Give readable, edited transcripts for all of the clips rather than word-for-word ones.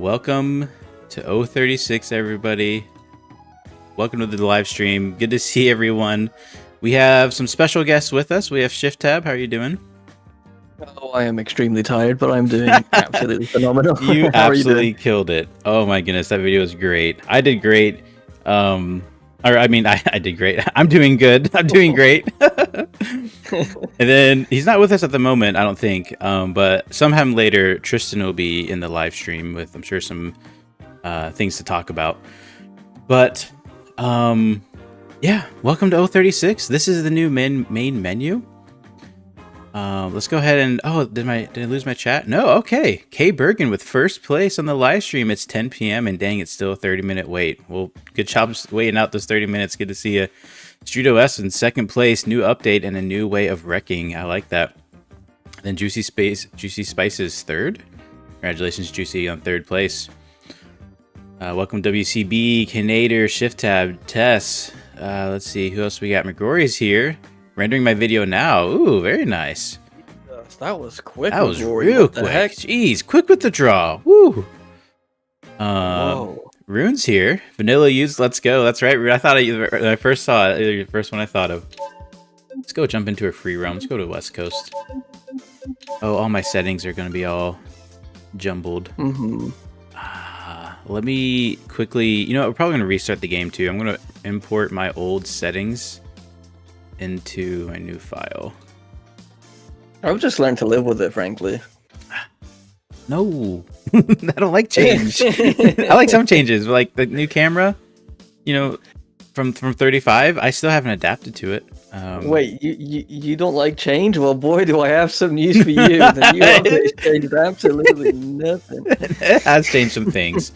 Welcome to 036, everybody. Welcome to the live stream. Good to see everyone. We have some special guests with us. We have Shift Tab. How are you doing? Oh, I am extremely tired, but I'm doing absolutely phenomenal. You How are you absolutely doing? killed it. Oh my goodness, that video was great. I did great. I did great. I'm doing good. I'm doing great. And then he's not with us at the moment, I don't think. But sometime later, Tristan will be in the live stream with, I'm sure, some things to talk about. But yeah, welcome to 036. This is the new main menu. Let's go ahead and did I lose my chat? No, okay. K Bergen with first place on the live stream. It's 10 p.m. and dang, it's still a 30-minute wait. Well, good job waiting out those 30 minutes. Good to see you. Street OS in second place, new update and a new way of wrecking. I like that. Then Juicy Spices third. Congratulations, Juicy, on third place. Welcome WCB, Canader, Shift Tab, Tess. Let's see who else we got. McGrory's here. Rendering my video now. Ooh, very nice. That was quick. That was real quick. Jeez, quick with the draw. Woo. Rune's here. Vanilla used. Let's go. That's right. I thought when I first saw it, the first one I thought of. Let's go jump into a free roam. Let's go to West Coast. Oh, all my settings are going to be all jumbled. Let me quickly. You know, we're probably going to restart the game too. I'm going to import my old settings into a new file. I've just learned to live with it, frankly. No, I don't like change. I like some changes, like the new camera. You know, from 35, I still haven't adapted to it. Wait, you don't like change? Well, boy, do I have some news for you. The new update changed absolutely nothing. It has changed some things.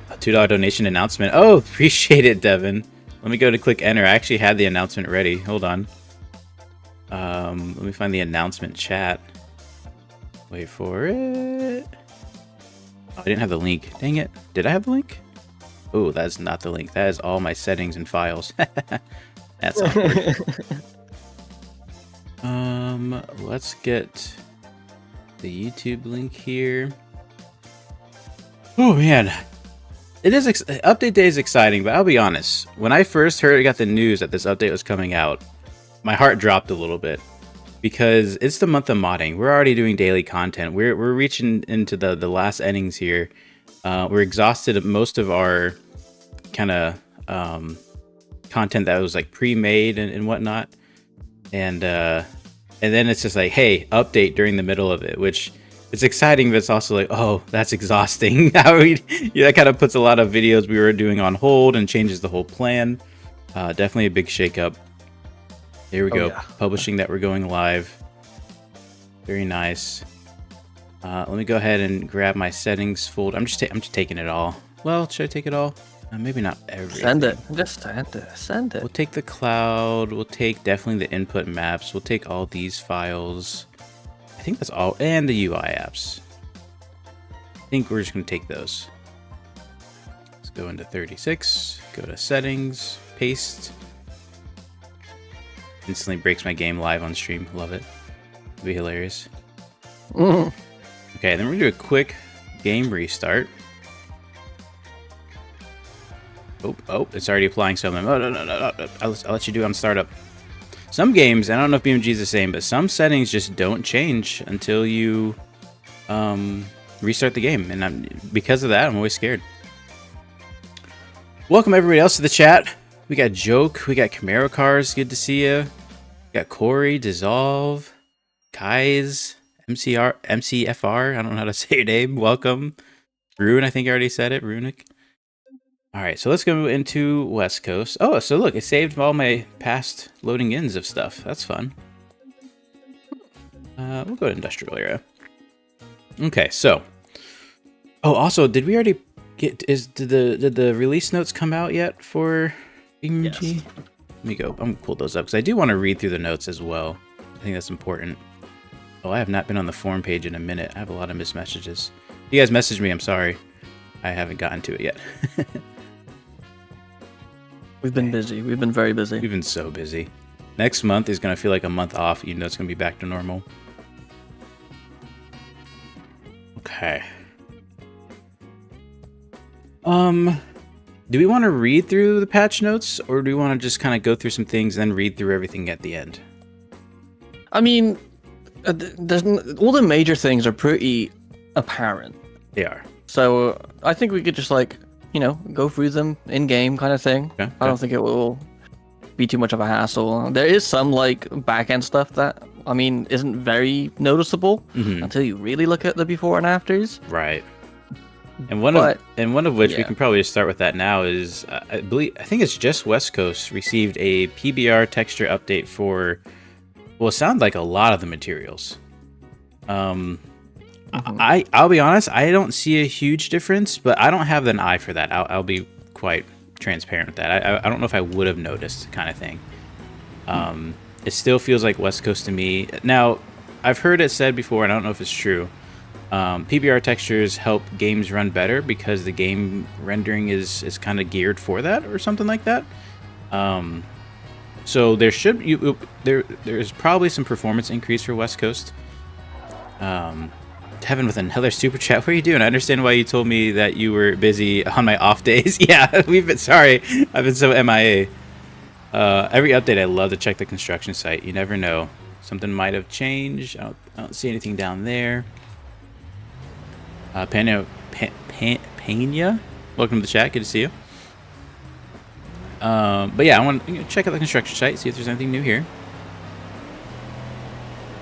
A $2 donation announcement. Oh, appreciate it, Devin. Let me go to click enter. I actually had the announcement ready. Hold on. Let me find the announcement chat. Wait for it. Oh, I didn't have the link. Dang it. Did I have the link? Oh, that's not the link. That is all my settings and files. That's awkward. Let's get the YouTube link here. Oh, man. It is update day is exciting, but I'll be honest. When I first got the news that this update was coming out, my heart dropped a little bit because it's the month of modding. We're already doing daily content. We're reaching into the last innings here. We're exhausted of most of our kind of content that was like pre-made and whatnot, and then it's just like, hey, update during the middle of it, which. It's exciting, but it's also like, oh, that's exhausting. That kind of puts a lot of videos we were doing on hold and changes the whole plan. Definitely a big shakeup. Here we go. Yeah. Publishing that we're going live. Very nice. Let me go ahead and grab my settings folder. I'm just taking it all. Well, should I take it all? Maybe not everything. Send it. Just send it. We'll take the cloud. We'll take definitely the input maps. We'll take all these files. I think that's all, and the UI apps. I think we're just going to take those. Let's go into 36, go to settings, paste. Instantly breaks my game live on stream. Love it. It'll be hilarious. Okay, then we're going to do a quick game restart. Oh, it's already applying something. Oh, no. I'll let you do it on startup. Some games, I don't know if BeamNG is the same, but some settings just don't change until you restart the game. And because of that, I'm always scared. Welcome everybody else to the chat. We got Joke, we got Camaro Cars, good to see you. We got Corey, Dissolve, Kai's, MCFR, I don't know how to say your name. Welcome. Rune, I think I already said it, Runic. All right, so let's go into West Coast. Oh, so look, it saved all my past loading ins of stuff. That's fun. We'll go to industrial area. Okay, so. Oh, also, did we already get? Did the release notes come out yet for BeamNG? Yes. Let me go. I'm gonna pull those up because I do want to read through the notes as well. I think that's important. Oh, I have not been on the forum page in a minute. I have a lot of missed messages. You guys messaged me. I'm sorry. I haven't gotten to it yet. We've been busy. We've been very busy. We've been so busy. Next month is going to feel like a month off, even though it's going to be back to normal. Okay. Do we want to read through the patch notes, or do we want to just kind of go through some things and then read through everything at the end? I mean, all the major things are pretty apparent. They are. So I think we could just go through them in game kind of thing. Okay, I don't think it will be too much of a hassle. There is some back end stuff that isn't very noticeable until you really look at the before and afters. Right. And one of which we can probably just start with that now is I think it's just West Coast received a PBR texture update for it sounds like a lot of the materials. I'll be honest, I don't see a huge difference, but I don't have an eye for that. I'll be quite transparent with that. I don't know if I would have noticed, kind of thing. It still feels like West Coast to me. Now, I've heard it said before, and I don't know if it's true. PBR textures help games run better because the game rendering is kind of geared for that or something like that. So there's probably some performance increase for West Coast. Kevin with another super chat. What are you doing? I understand why you told me that you were busy on my off days. Yeah, I've been so MIA. Every update, I love to check the construction site. You never know. Something might have changed. I don't see anything down there. Pena, welcome to the chat. Good to see you. But yeah, I want to check out the construction site, see if there's anything new here.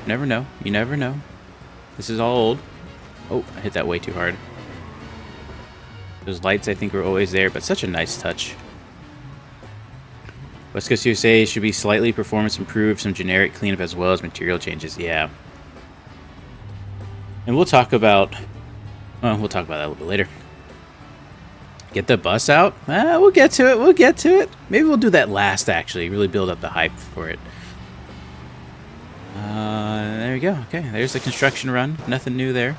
Never know. You never know. This is all old. Oh, I hit that way too hard. Those lights, I think, were always there, but such a nice touch. West Coast USA should be slightly performance improved, some generic cleanup as well as material changes. Yeah. And we'll talk about that a little bit later. Get the bus out? We'll get to it. Maybe we'll do that last, actually. Really build up the hype for it. There we go. Okay, there's the construction run. Nothing new there.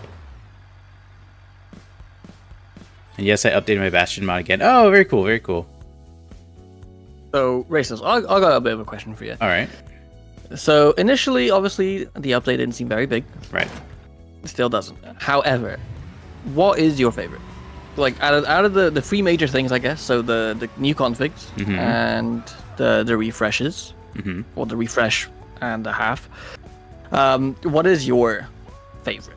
And yes, I updated my Bastion mod again. Oh, very cool, very cool. So, Raceless, I got a bit of a question for you. All right. So, initially, obviously, the update didn't seem very big. Right. It still doesn't. However, what is your favorite? Out of the three major things, I guess. So the new configs and the refreshes, or the refresh and a half. What is your favorite?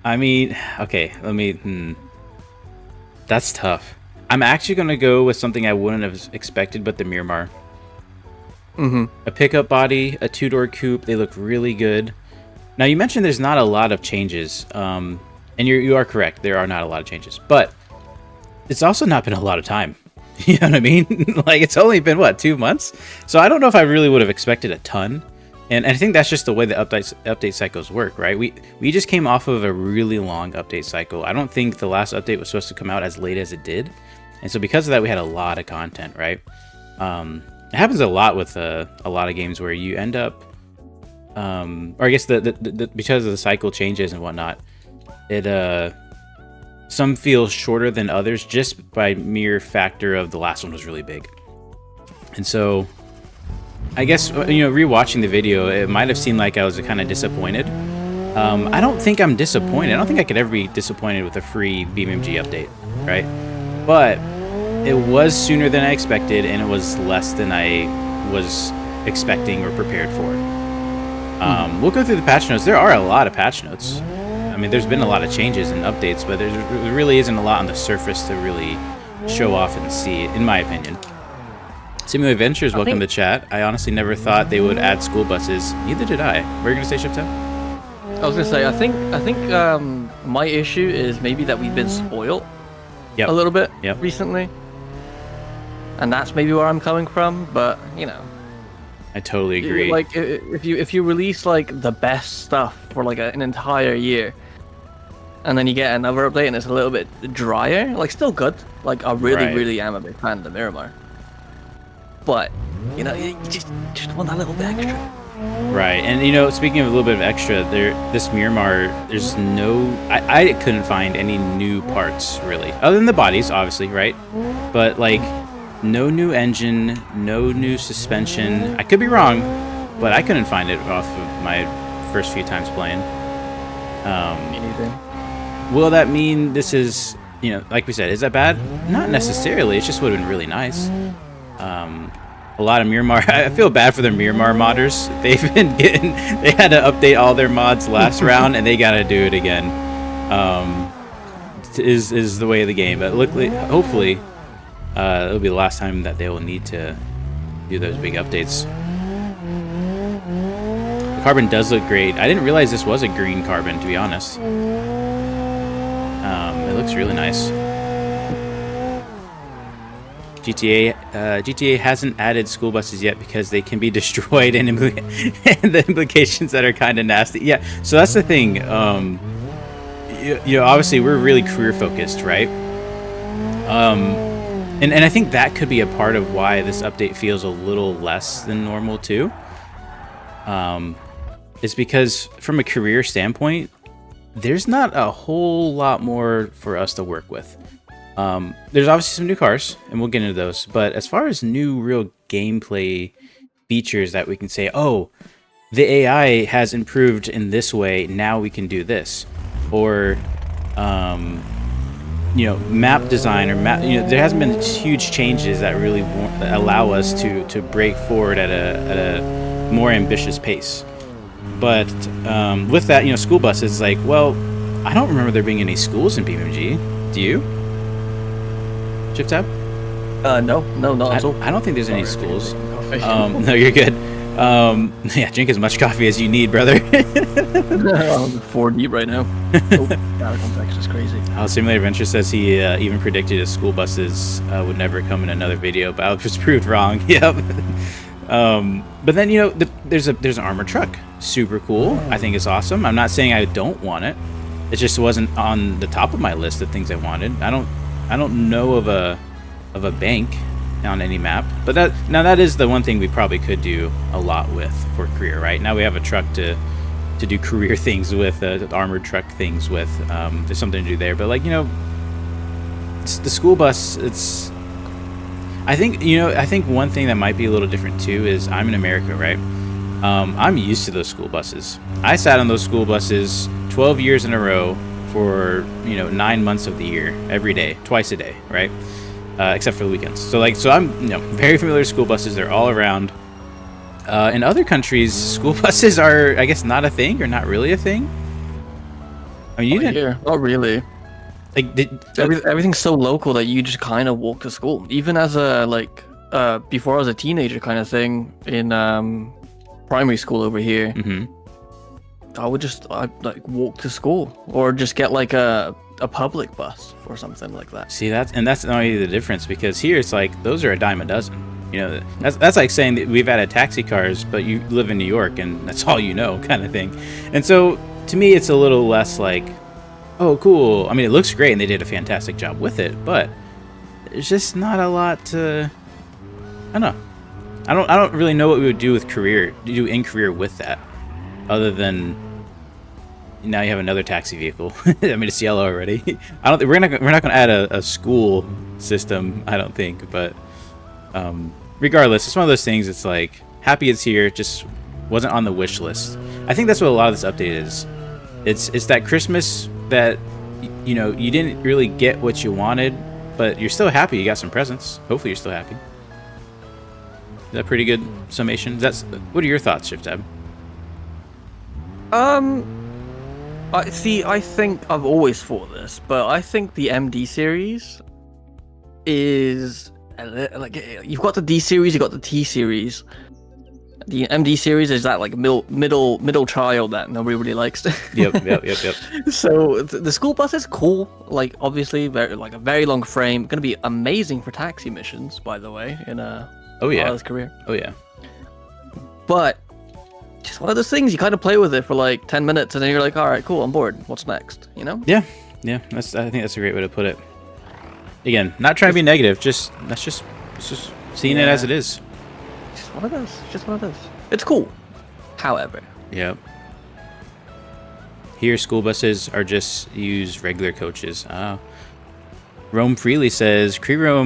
Okay, that's tough. I'm actually gonna go with something I wouldn't have expected, but the Miramar. A pickup body, a two-door coupe. They look really good. Now you mentioned there's not a lot of changes, and you are correct. There are not a lot of changes, but it's also not been a lot of time. You know what I mean? It's only been, what, 2 months? So I don't know if I really would have expected a ton. And I think that's just the way the update cycles work, right? We just came off of a really long update cycle. I don't think the last update was supposed to come out as late as it did. And so because of that, we had a lot of content, right? It happens a lot with a lot of games where you end up, or I guess because of the cycle changes and whatnot, some feel shorter than others just by mere factor of the last one was really big. And so I guess, rewatching the video, it might have seemed like I was kind of disappointed. I don't think I'm disappointed. I don't think I could ever be disappointed with a free BeamNG update, right? But it was sooner than I expected, and it was less than I was expecting or prepared for. We'll go through the patch notes. There are a lot of patch notes. There's been a lot of changes and updates, but there really isn't a lot on the surface to really show off and see, in my opinion. Simu Adventures, welcome to chat. I honestly never thought they would add school buses. Neither did I. What are you going to say, Shifto? I was going to say, I think my issue is maybe that we've been spoiled a little bit recently. And that's maybe where I'm coming from, but, I totally agree. If you release, the best stuff for, an entire year, and then you get another update and it's a little bit drier, still good. I really am a big fan of the Miramar. But, you just want that little bit extra. Right, and speaking of a little bit of extra, this Miramar, there's I couldn't find any new parts, really. Other than the bodies, obviously, right? But, no new engine, no new suspension. I could be wrong, but I couldn't find it off of my first few times playing. Anything? will that mean this is, like we said, is that bad? Not necessarily. It just would have been really nice. A lot of Miramar. I feel bad for the Miramar modders. They've been getting. They had to update all their mods last round, and they gotta do it again. Is the way of the game. But hopefully, it'll be the last time that they will need to do those big updates. The carbon does look great. I didn't realize this was a green carbon, to be honest. It looks really nice. GTA hasn't added school buses yet because they can be destroyed, and the implications that are kind of nasty. Yeah, so that's the thing. Obviously we're really career focused, right? And I think that could be a part of why this update feels a little less than normal too. It's because from a career standpoint, there's not a whole lot more for us to work with. There's obviously some new cars, and we'll get into those. But as far as new real gameplay features that we can say, oh, the AI has improved in this way, now we can do this. Or, map design or map, there hasn't been huge changes that really allow us to break forward at a more ambitious pace. But with that, school buses, like, well, I don't remember there being any schools in BeamNG. Do you? Tab? No, not at all. I don't think there's any schools. No, you're good. Yeah, drink as much coffee as you need, brother. I'm 4 deep right now. Data context is crazy. Simulator Adventure says he even predicted his school buses would never come in another video, but I was proved wrong. Yep. But then there's an armored truck. Super cool. I think it's awesome. I'm not saying I don't want it. It just wasn't on the top of my list of things I wanted. I don't know of a bank on any map, but that is the one thing we probably could do a lot with for career. Right now we have a truck to do career things with, armored truck things with. There's something to do there, but it's the school bus. I think one thing that might be a little different too is I'm in America, right? I'm used to those school buses. I sat on those school buses 12 years in a row for 9 months of the year, every day, twice a day, right? Except for the weekends. So I'm very familiar with school buses. They're all around. In other countries, school buses are, I guess, not a thing or not really a thing. I mean, you didn't. Here, not really. Everything's so local that you just kind of walk to school. Even as before I was a teenager kind of thing in primary school over here. Mm-hmm. I would just walk to school or just get a public bus or something like that. See, that's not really the difference, because here it's like those are a dime a dozen. That's like saying that we've added taxi cars, but you live in New York and that's all kind of thing. And so to me, it's a little less like, oh, cool. I mean, it looks great and they did a fantastic job with it, but there's just not a lot to. I don't know. I don't really know what we would do in career with that. Other than now you have another taxi vehicle. I mean, it's yellow already. We're not going to add a school system, I don't think. But regardless, it's one of those things. It's like happy it's here, just wasn't on the wish list. I think that's what a lot of this update is. It's that Christmas that you didn't really get what you wanted, but you're still happy. You got some presents. Hopefully, you're still happy. Is that pretty good summation? What are your thoughts, ShiftTab? I think I've always thought this, but I think the MD series is you've got the D series, you've got the T series. The MD series is that middle child that nobody really likes. Yep. So the school bus is cool. Obviously, a very long frame. Going to be amazing for taxi missions, by the way. In his career. Oh yeah. But just one of those things, you kind of play with it for 10 minutes and then you're like, all right, cool, I'm bored. What's next? Yeah. I think that's a great way to put it. Again, not trying to be negative, just seeing it as it is. Just one of those. It's cool. However. Yep. Here, school buses are just use regular coaches. Roam Freely says career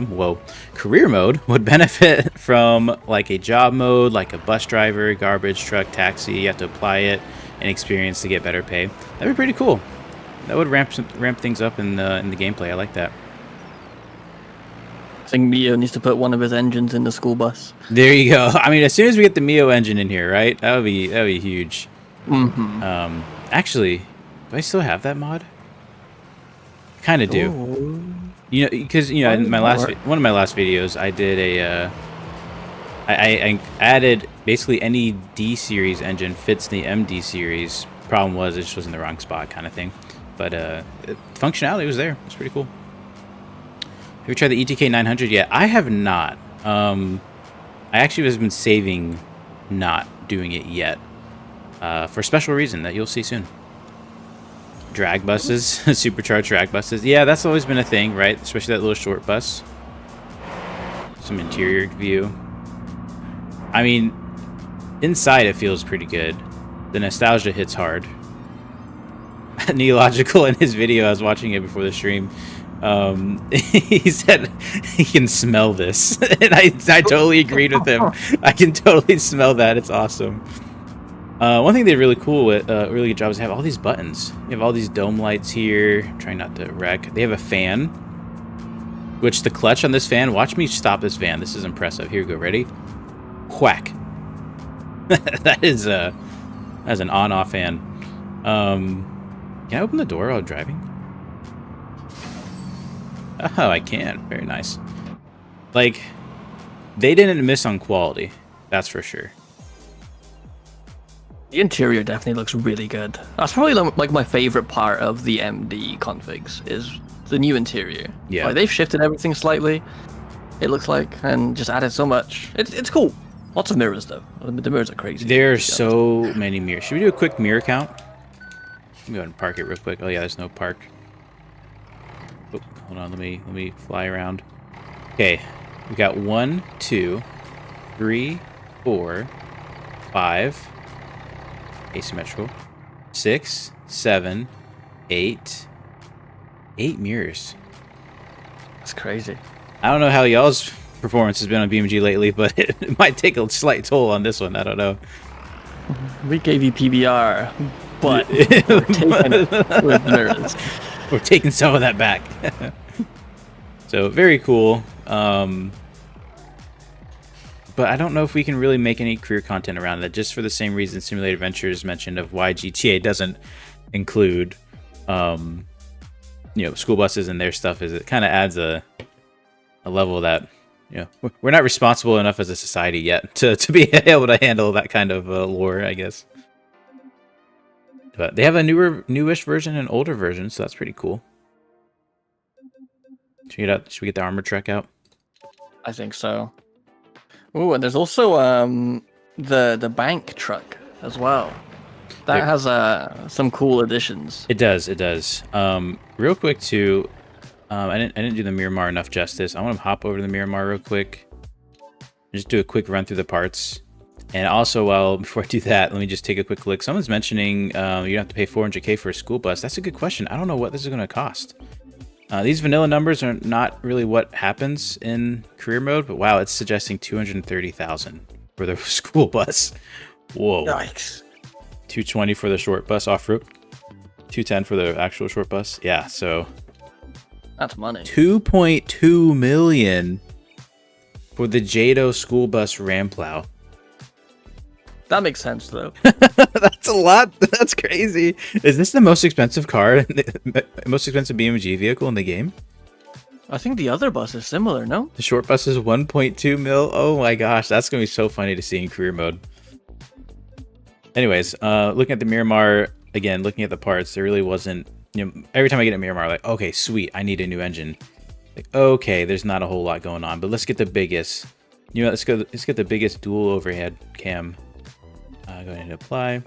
mode would benefit from a job mode, like a bus driver, garbage truck, taxi. You have to apply it and experience to get better pay. That'd be pretty cool. That would ramp things up in the gameplay. I like that. I think Mio needs to put one of his engines in the school bus. There you go. I mean, as soon as we get the Mio engine in here, right? That would be huge. Actually, do I still have that mod? Kind of do. Ooh. You know, because you know, in my one of my last videos, I did a I added basically any D series engine fits the MD series. Problem was it just was in the wrong spot, kind of thing. But functionality was there. It's pretty cool. Have you tried the ETK 900 yet? I have not. I actually have been saving not doing it yet for a special reason that you'll see soon. Drag buses, supercharged drag buses. Yeah, that's always been a thing, right? Especially that little short bus. Some interior view. I mean, inside it feels pretty good. The nostalgia hits hard. Neological in his video, I was watching it before the stream. He said he can smell this, and I totally agreed with him. I can totally smell that. It's awesome. One thing they did really cool with really good job is they have all these buttons. You have all these dome lights here. I'm trying not to wreck. They have a fan, which the clutch on this fan. Watch me stop this fan. This is impressive. Here we go. Ready? Whack. That is that's an on-off fan. Can I open the door while driving? Oh, I can. Very nice. Like, they didn't miss on quality. That's for sure. The interior definitely looks really good. That's probably like my favorite part of the MD configs is the new interior. Yeah. Like, they've shifted everything slightly, it looks like, and just added so much. It's cool. Lots of mirrors, though. The mirrors are crazy. There are so many mirrors. Should we do a quick mirror count? Let me go ahead and park it real quick. Oh, yeah, there's no park. Oh, hold on. Let me fly around. Okay. We got 1, 2, 3, 4, 5. Asymmetrical. 6, 7, 8. 8 mirrors. That's crazy. I don't know how y'all's performance has been on BeamNG lately, but it might take a slight toll on this one. I don't know. We gave you PBR, but we're taking it with mirrors. We're taking some of that back. So very cool. But I don't know if we can really make any career content around that, just for the same reason Simulated Ventures mentioned of why GTA doesn't include, school buses and their stuff. Is it kind of adds a level that, we're not responsible enough as a society yet to be able to handle that kind of lore, I guess. But they have a newish version and older version, so that's pretty cool. Should we get the armor truck out? I think so. Oh, and there's also the bank truck as well. That has some cool additions. It does. Real quick too, I didn't do the Miramar enough justice. I want to hop over to the Miramar real quick. Just do a quick run through the parts. And also, before I do that, let me just take a quick look. Someone's mentioning you have to pay 400K for a school bus. That's a good question. I don't know what this is going to cost. These vanilla numbers are not really what happens in career mode, but wow, it's suggesting 230,000 for the school bus. Whoa. Yikes. 220 for the short bus off-road. 210 for the actual short bus. Yeah, so that's money. 2.2 million for the Jado school bus ram plow. That makes sense, though. That's a lot. That's crazy. Is this the most expensive car, the most expensive BeamNG vehicle in the game? I think the other bus is similar, no? The short bus is 1.2 mil. Oh my gosh, that's going to be so funny to see in career mode. Anyways, looking at the Miramar, again, looking at the parts, there really wasn't, every time I get a Miramar, like, okay, sweet, I need a new engine. Like, okay, there's not a whole lot going on, but let's get the biggest, let's get the biggest dual overhead cam. Go ahead and apply.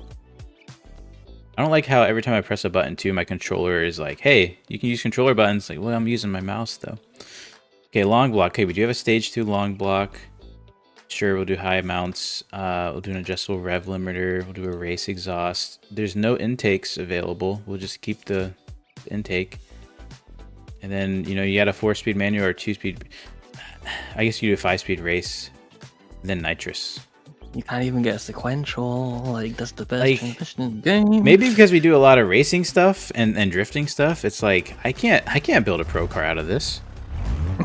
I don't like how every time I press a button too, my controller is like, hey, you can use controller buttons. Like, well, I'm using my mouse though. Okay, long block. Okay, we do have a stage 2 long block. Sure, we'll do high mounts. We'll do an adjustable rev limiter. We'll do a race exhaust. There's no intakes available. We'll just keep the intake. And then, you got a 4-speed manual or 2-speed. I guess you do a 5-speed race, then nitrous. You can't even get a sequential. Like, that's the best Like, transmission in the game. maybe because we do a lot of racing stuff and drifting stuff, it's like I can't build a pro car out of this.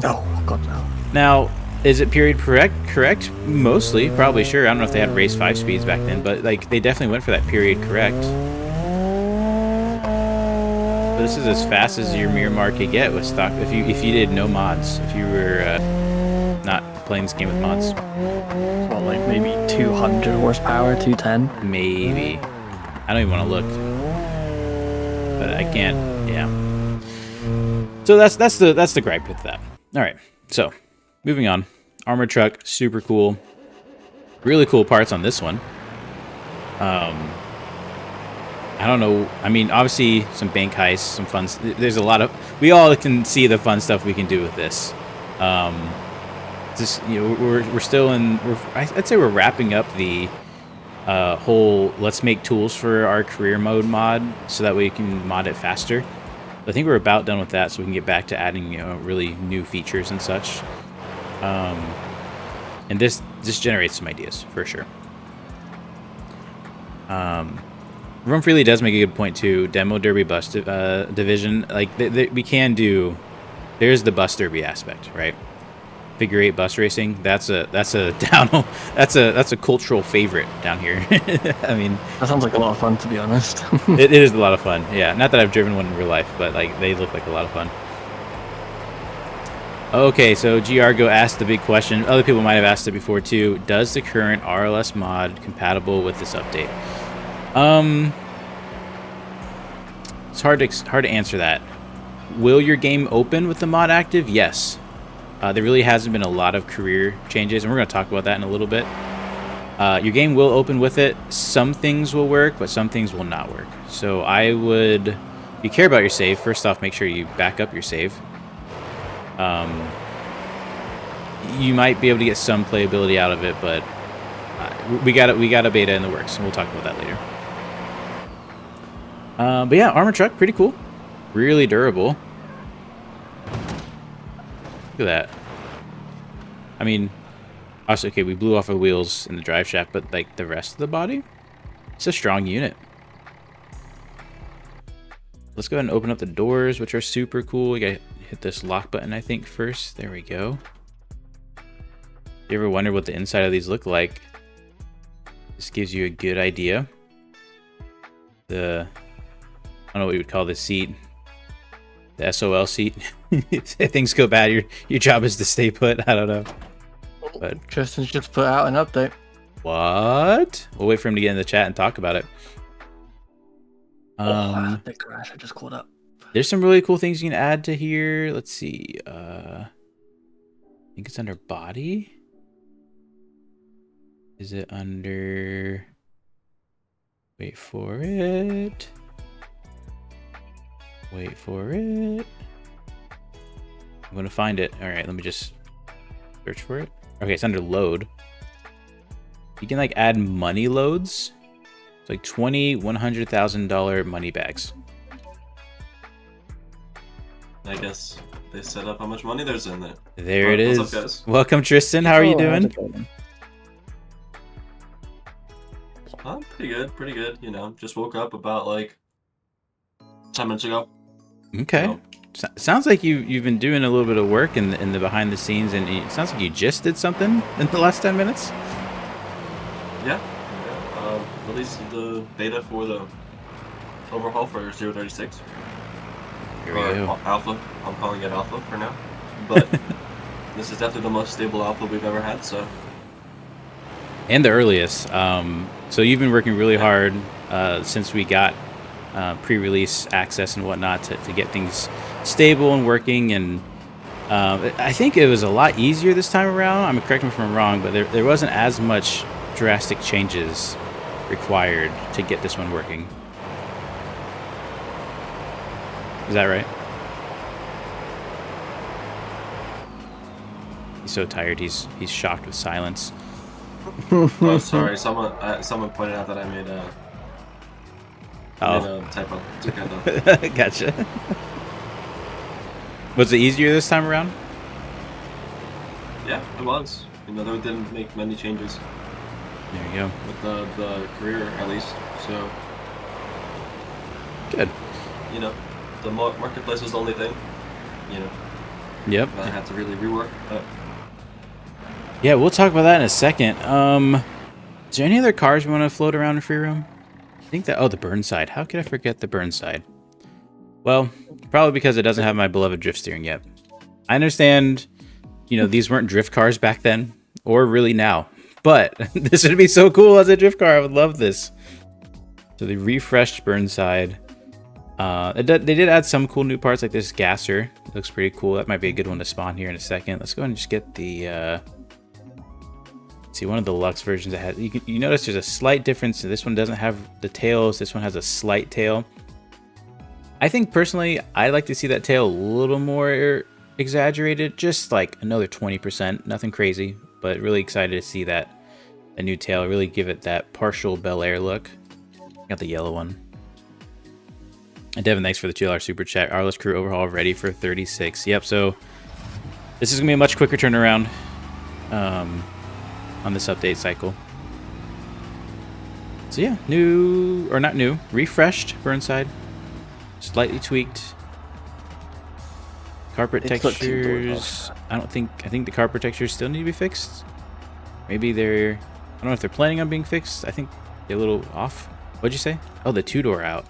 Oh God, no. Now, is it period correct? Mostly, probably, sure. I don't know if they had race 5 speeds back then, but like they definitely went for that period correct. But this is as fast as your Miramar could get with stock. If you did no mods, if you were not playing this game with mods. Well, like maybe 200 horsepower, 210. Maybe. I don't even want to look. But I can't. Yeah. So that's the gripe with that. All right. So moving on. Armored truck, super cool. Really cool parts on this one. I don't know. I mean, obviously some bank heists, some fun. There's a lot of. We all can see the fun stuff we can do with this. Just we're still in. I'd say we're wrapping up the whole let's make tools for our career mode mod so that way you can mod it faster. I think we're about done with that, so we can get back to adding really new features and such. And this generates some ideas for sure. Roam Freely does make a good point too. Demo Derby bus division, like we can do. There's the bus derby aspect, right? Figure 8 bus racing. That's a down. That's a cultural favorite down here. I mean, that sounds like a lot of fun, to be honest. it is a lot of fun. Yeah, not that I've driven one in real life, but like they look like a lot of fun. Okay, so Gargo asked the big question. Other people might have asked it before too. Does the current RLS mod compatible with this update? It's hard to answer that. Will your game open with the mod active? Yes. There really hasn't been a lot of career changes, and we're going to talk about that in a little bit. Your game will open with it. Some things will work, but some things will not work. So I would, if you care about your save, first off, make sure you back up your save. You might be able to get some playability out of it, but we got a beta in the works, and we'll talk about that later. But yeah, armored truck, pretty cool. Really durable. Look at that. I mean, also, okay, we blew off the wheels in the drive shaft, but like the rest of the body, it's a strong unit. Let's go ahead and open up the doors, which are super cool. We gotta hit this lock button, I think, first. There we go. You ever wonder what the inside of these look like? This gives you a good idea. I don't know what you would call this seat. The SOL seat. If things go bad, your job is to stay put. I don't know. But Tristan's just put out an update. What? We'll wait for him to get in the chat and talk about it. Big crash I just caught up. There's some really cool things you can add to here. Let's see. I think it's under body. Is it under? Wait for it. Wait for it. I'm gonna find it. All right, let me just search for it. Okay, it's under load. You can like add money loads. It's like $20,000, $100,000 money bags. I guess they set up how much money there's in there. There it is. What's up, guys? Welcome, Tristan. How are you doing? Pretty good, pretty good. You know, just woke up about like 10 minutes ago. Okay. Sounds like you've been doing a little bit of work in the behind the scenes, and it sounds like you just did something in the last 10 minutes. Yeah. Released the beta for the overhaul for 036. Here we go. Alpha. I'm calling it Alpha for now. But this is definitely the most stable Alpha we've ever had, so. And the earliest. So you've been working really hard since we got pre-release access and whatnot to get things stable and working, and I think it was a lot easier this time around. I'm correct me if I'm wrong, but there wasn't as much drastic changes required to get this one working. Is that right? He's so tired. He's shocked with silence. Oh, sorry. Someone pointed out that I made a typo. It's okay though. Gotcha. Was it easier this time around? Yeah, it was. You know, they didn't make many changes. There you go. With the career, at least. So. Good. You know, the marketplace was the only thing. You know. Yep. I had to really rework. Yeah, we'll talk about that in a second. Is there any other cars we want to float around in free roam? I think that... Oh, the Burnside. How could I forget the Burnside? Well, probably because it doesn't have my beloved drift steering yet. I understand, you know, these weren't drift cars back then, or really now. But this would be so cool as a drift car. I would love this. So the refreshed Burnside. They did add some cool new parts like this gasser. It looks pretty cool. That might be a good one to spawn here in a second. Let's go ahead and just get the... See, one of the Lux versions that has... You notice there's a slight difference. This one doesn't have the tails. This one has a slight tail. I think, personally, I'd like to see that tail a little more exaggerated. Just like another 20%. Nothing crazy. But really excited to see that. A new tail. Really give it that partial Bel Air look. Got the yellow one. And Devin, thanks for the $2 super chat. Arliss crew overhaul ready for 36. Yep, so... This is going to be a much quicker turnaround. On this update cycle. So yeah, new, or not new, refreshed Burnside. Slightly tweaked. Carpet textures. I think the carpet textures still need to be fixed. Maybe they're, I don't know if they're planning on being fixed. I think they're a little off. What'd you say? Oh, the two-door out.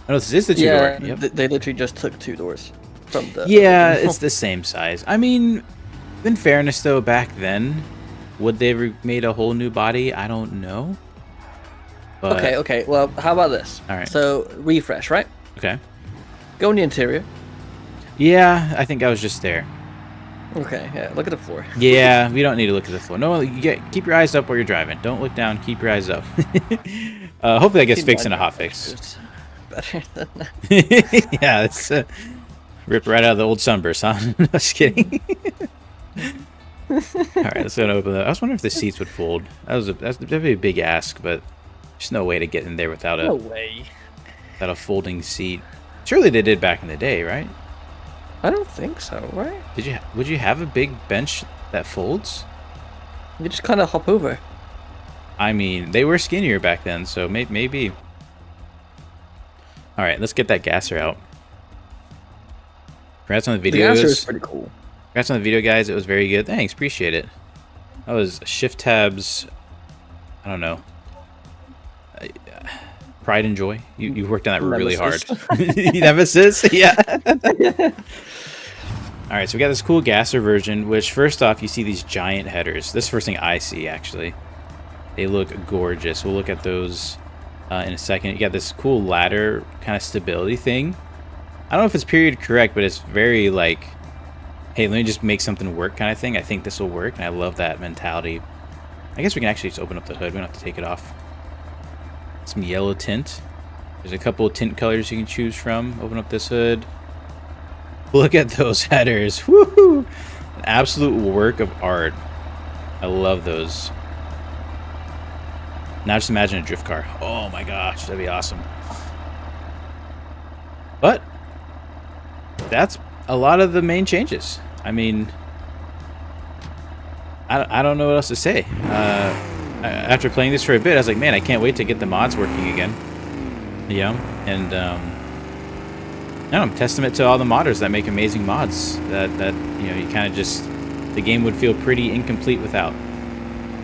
Oh, no, this is the two-door. Yeah, yep. They literally just took 2 doors from the... Yeah, it's the same size. I mean, in fairness though, back then, would they have made a whole new body? I don't know. But... Okay. Well, how about this? All right. So, refresh, right? Okay. Go in the interior. Yeah, I think I was just there. Okay, yeah, look at the floor. Yeah, we don't need to look at the floor. No, keep your eyes up while you're driving. Don't look down. Keep your eyes up. Hopefully that gets fixed in a hotfix. Better than that. Yeah, it's ripped right out of the old sunburst, huh? Just kidding. All right, let's go and open that. I was wondering if the seats would fold. That'd be a big ask, but there's no way to get in there without a folding seat. Surely they did back in the day, right? I don't think so, right? Would you have a big bench that folds? You just kind of hop over. I mean, they were skinnier back then, so maybe. All right, let's get that gasser out. Congrats on the videos. The gasser is pretty cool. Congrats on the video, guys. It was very good. Thanks, appreciate it. That was shift tabs. I don't know. Pride and joy. You worked on that really hard. Nemesis, yeah. All right, so we got this cool gasser version. Which, first off, you see these giant headers. This is the first thing I see, actually. They look gorgeous. We'll look at those in a second. You got this cool ladder kind of stability thing. I don't know if it's period correct, but it's very like, hey, let me just make something work kind of thing. I think this will work, and I love that mentality. I guess we can actually just open up the hood. We don't have to take it off. Some yellow tint. There's a couple of tint colors you can choose from. Open up this hood. Look at those headers. Woohoo! An absolute work of art. I love those. Now just imagine a drift car. Oh my gosh, that'd be awesome. But that's a lot of the main changes. I mean, I don't know what else to say. After playing this for a bit, I was like, man, I can't wait to get the mods working again. Yeah, and testament to all the modders that make amazing mods. That you know, you kind of just, the game would feel pretty incomplete without.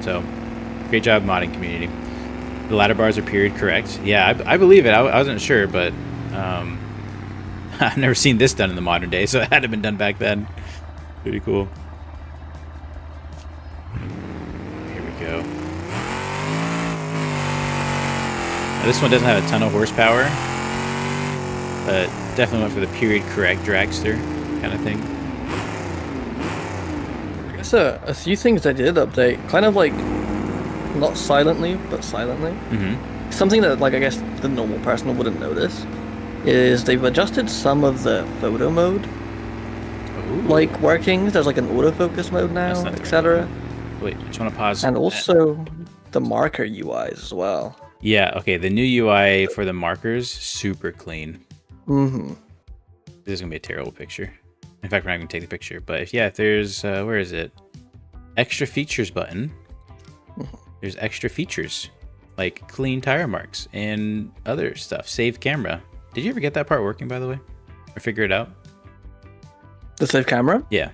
So, great job, modding community. The ladder bars are period correct. Yeah, I believe it. I wasn't sure, but I've never seen this done in the modern day, so it had to have been done back then. Pretty cool. Here we go. Now, this one doesn't have a ton of horsepower, but definitely went for the period correct dragster kind of thing. I guess a few things they did update, kind of like not silently, but silently. Mm-hmm. Something that, like, I guess the normal person wouldn't notice is they've adjusted some of the photo mode, like workings. There's like an autofocus mode now, etc. Wait, I just want to pause. And also the marker UIs as well. Yeah, okay, the new UI for the markers, super clean. Mm-hmm. This is going to be a terrible picture. In fact, we're not going to take the picture. But if there's, where is it? Extra features button. there's extra features like clean tire marks and other stuff. Save camera. Did you ever get that part working, by the way, or figure it out? The save camera? Yeah.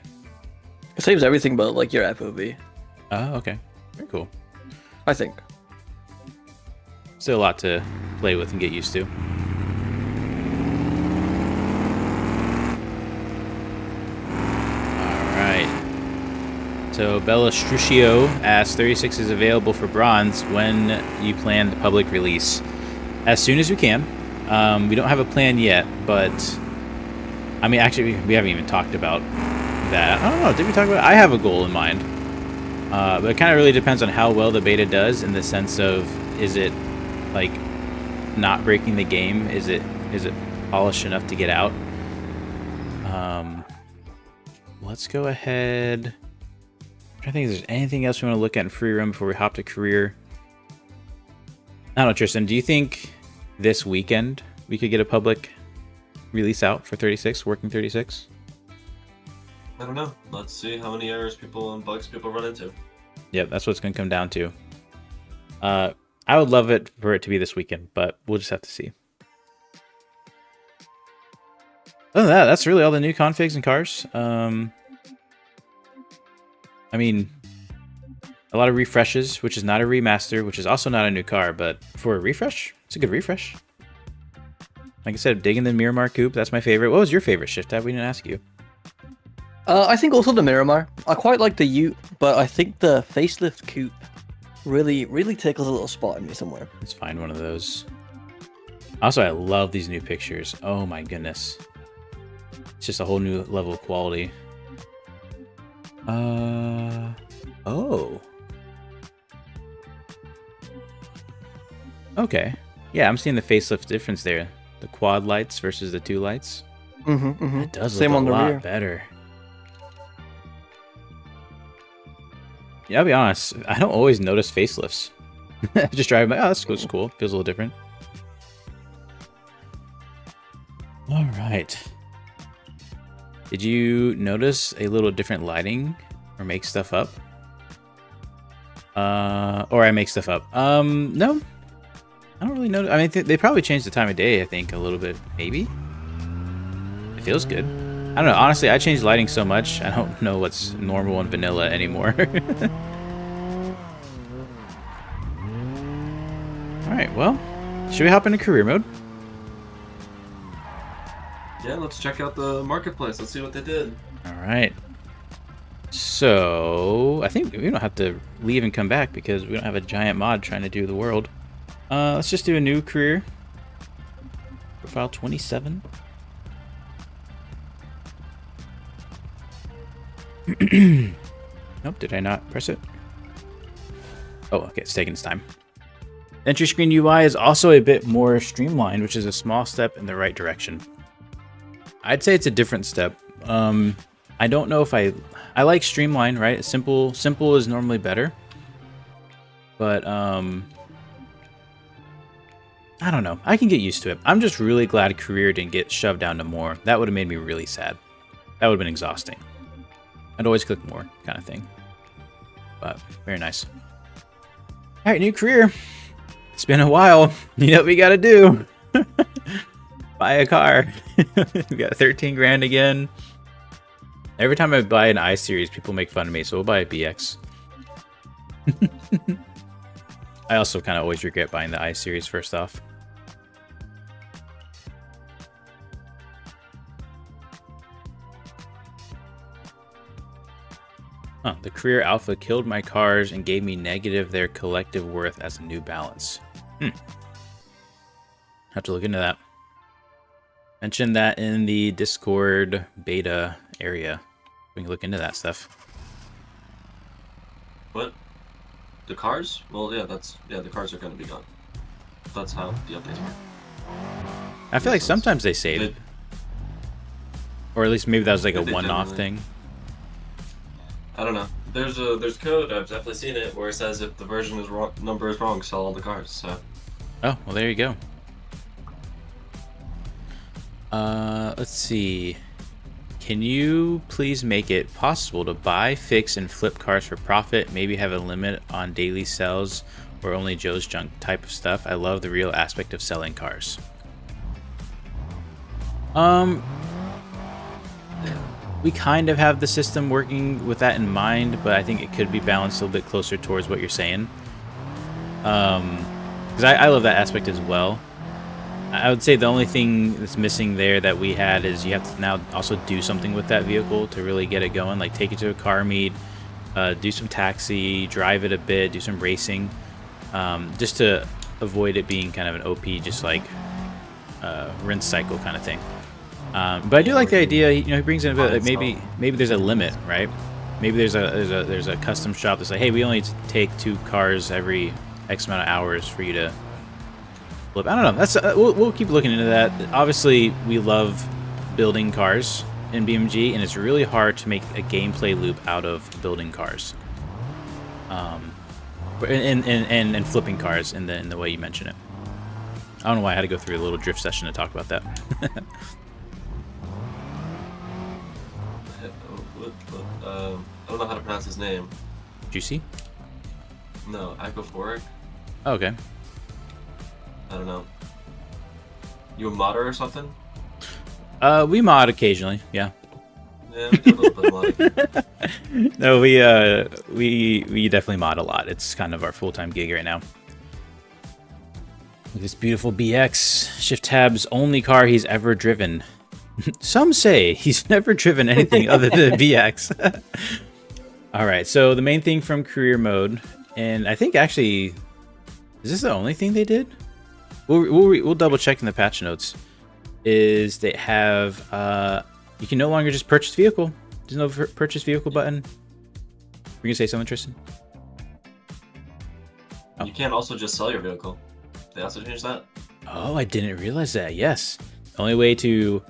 It saves everything but like your FOV. Oh, okay. Very cool. I think. Still a lot to play with and get used to. So Bella Struccio asks, 36 is available for bronze. When you plan the public release? As soon as we can. We don't have a plan yet, but I mean, actually, we haven't even talked about that. I don't know. Did we talk about it? I have a goal in mind, but it kind of really depends on how well the beta does, in the sense of, is it like not breaking the game? Is it polished enough to get out? Let's go ahead. I think if there's anything else we want to look at in free roam before we hop to career. I don't know, Tristan, do you think this weekend we could get a public release out for 36, working 36? I don't know. Let's see how many errors and bugs people run into. Yeah, that's what it's going to come down to. I would love it for it to be this weekend, but we'll just have to see. Other than that, that's really all the new configs and cars. I mean, a lot of refreshes, which is not a remaster, which is also not a new car, but for a refresh, it's a good refresh. Like I said, digging the Miramar coupe, that's my favorite. What was your favorite shift tab? We didn't ask you. I think also the Miramar. I quite like the Ute, but I think the facelift coupe really tickles a little spot in me somewhere. Let's find one of those. Also, I love these new pictures. Oh my goodness. It's just a whole new level of quality. Oh. Okay. Yeah, I'm seeing the facelift difference there. The quad lights versus the two lights. It does Same look on a the lot rear. better. Yeah, I'll be honest. I don't always notice facelifts. Just driving by, oh, that's cool. Feels a little different. All right. Did you notice a little different lighting or make stuff up? Or I make stuff up. No. I don't really know. I mean, they probably changed the time of day, I think, a little bit. Maybe? It feels good. I don't know. Honestly, I changed lighting so much, I don't know what's normal and vanilla anymore. Alright, well, should we hop into career mode? Yeah, let's check out the marketplace. Let's see what they did. Alright. So, I think we don't have to leave and come back because we don't have a giant mod trying to do the world. Let's just do a new career. Profile 27. Nope, did I not press it? Oh, okay, it's taking its time. Entry screen UI is also a bit more streamlined, which is a small step in the right direction. I'd say it's a different step. I don't know if I like streamline, right? Simple is normally better. But I don't know. I can get used to it. I'm just really glad career didn't get shoved down to more. That would have made me really sad. That would have been exhausting. I'd always click more kind of thing. But very nice. All right, new career. It's been a while. You know what we got to do? Buy a car. We got 13 grand again. Every time I buy an I-Series, people make fun of me, so we'll buy a BX. I also kind of always regret buying the I-Series first off. Huh, the career alpha killed my cars and gave me negative their collective worth as a New Balance. Have to look into that. Mention that in the Discord beta area. We can look into that stuff. What? The cars? Well, yeah, the cars are going to be gone. That's how the updates work. I feel like sometimes they save. Or at least maybe that was like a one-off thing. I don't know. There's code. I've definitely seen it where it says if the version is wrong, number is wrong, sell all the cars. So. Oh well, there you go. Let's see. can you please make it possible to buy, fix, and flip cars for profit? Maybe have a limit on daily sales or only Joe's junk type of stuff. I love the real aspect of selling cars. We kind of have the system working with that in mind, but I think it could be balanced a little bit closer towards what you're saying. Because I love that aspect as well. I would say the only thing that's missing there that we had is you have to now also do something with that vehicle to really get it going. Like take it to a car meet, do some taxi, drive it a bit, do some racing, just to avoid it being kind of an OP, just like rinse cycle kind of thing. But I do like the idea. You know, he brings in a bit. Like maybe there's a limit, right? Maybe there's a custom shop that's like, hey, we only take 2 cars every X amount of hours for you to flip. I don't know. That's we'll keep looking into that. Obviously, we love building cars in BeamNG, and it's really hard to make a gameplay loop out of building cars, and flipping cars in the way you mention it. I don't know why I had to go through a little drift session to talk about that. I don't know how to pronounce his name. Juicy? No, Aquaphoric? Oh, okay. I don't know. You a modder or something? We mod occasionally, yeah. Yeah, we do a little bit of modding. No, we definitely mod a lot. It's kind of our full-time gig right now. Look at this beautiful BX. Shift Tab's only car he's ever driven. Some say he's never driven anything other than BX. All right, so the main thing from career mode, and I think actually, is this the only thing they did? We'll double check in the patch notes. Is they have you can no longer just purchase vehicle. There's no purchase vehicle button. Were you gonna say something, Tristan? Oh. You can also just sell your vehicle. They also changed that. Oh, I didn't realize that. Yes, the only way to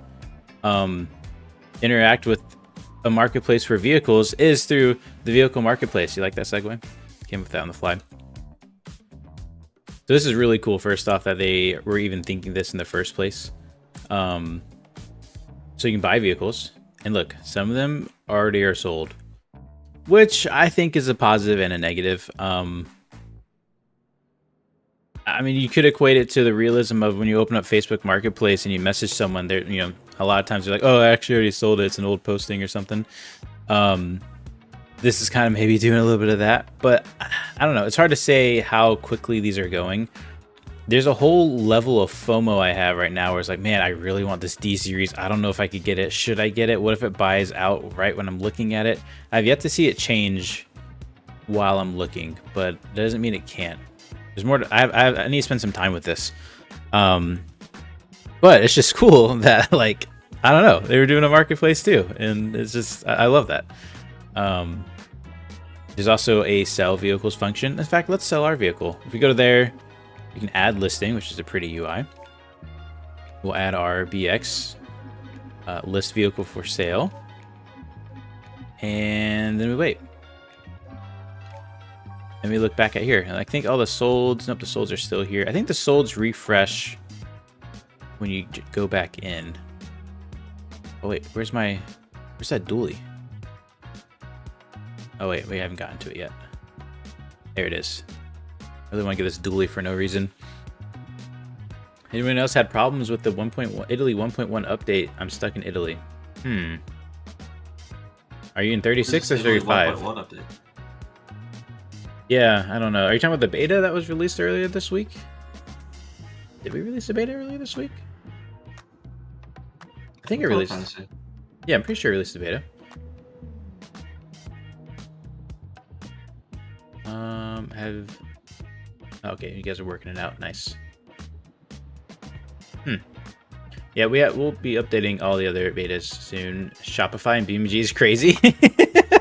interact with a marketplace for vehicles is through the vehicle marketplace. You like that segue? Came with that on the fly. So this is really cool, first off, that they were even thinking this in the first place. So you can buy vehicles, and look, some of them already are sold, which I think is a positive and a negative. I mean, you could equate it to the realism of when you open up Facebook Marketplace and you message someone. There, you know, a lot of times they're like, "Oh, I actually already sold it. It's an old posting or something." This is kind of maybe doing a little bit of that, but I don't know. It's hard to say how quickly these are going. There's a whole level of FOMO I have right now where it's like, man, I really want this D series. I don't know if I could get it. Should I get it? What if it buys out right when I'm looking at it? I've yet to see it change while I'm looking, but that doesn't mean it can't. There's more. I need to spend some time with this. But it's just cool that, like, I don't know, they were doing a marketplace too, and it's just, I love that. There's also a sell vehicles function. In fact, let's sell our vehicle. If we go to there, we can add listing, which is a pretty UI. We'll add our BX list vehicle for sale, and then we wait. And we look back at here, and I think all the solds, nope, the solds are still here. I think the solds refresh when you go back in. Oh wait, where's that dually? Oh wait, we haven't gotten to it yet. There it is. I really want to get this dually for no reason. Anyone else had problems with the 1.1 Italy 1.1 update? I'm stuck in Italy. Are you in 36 or 35? 1.1 update. Yeah, I don't know. Are you talking about the beta that was released earlier this week? Did we release the beta earlier this week? I think it released. Yeah, I'm pretty sure it released the beta. Okay, you guys are working it out. Nice. Yeah, we'll be updating all the other betas soon. Shopify and BeamNG is crazy.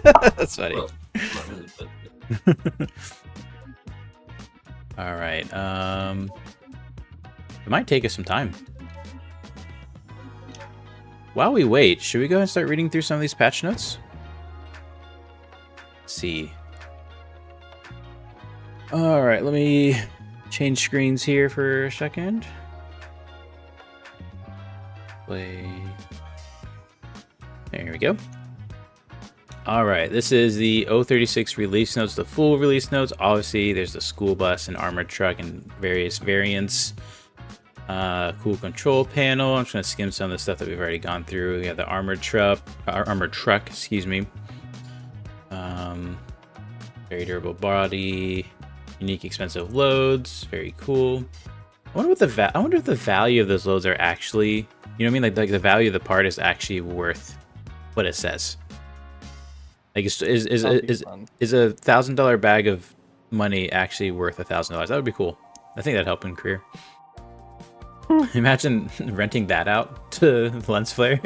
That's funny. Well, not really, but... All right. It might take us some time. While we wait, should we go and start reading through some of these patch notes? Let's see. All right, let me change screens here for a second. Play. There There we go. All right, this is the 036 release notes, the full release notes. Obviously, there's the school bus and armored truck and various variants. Cool control panel. I'm just gonna skim some of the stuff that we've already gone through. We have the armored truck, excuse me. Very durable body, unique expensive loads, very cool. I wonder if the value of those loads are actually, you know what I mean? Like the value of the part is actually worth what it says. Like is a $1,000 bag of money actually worth $1,000? That would be cool. I think that'd help in career. Imagine renting that out to lens flare.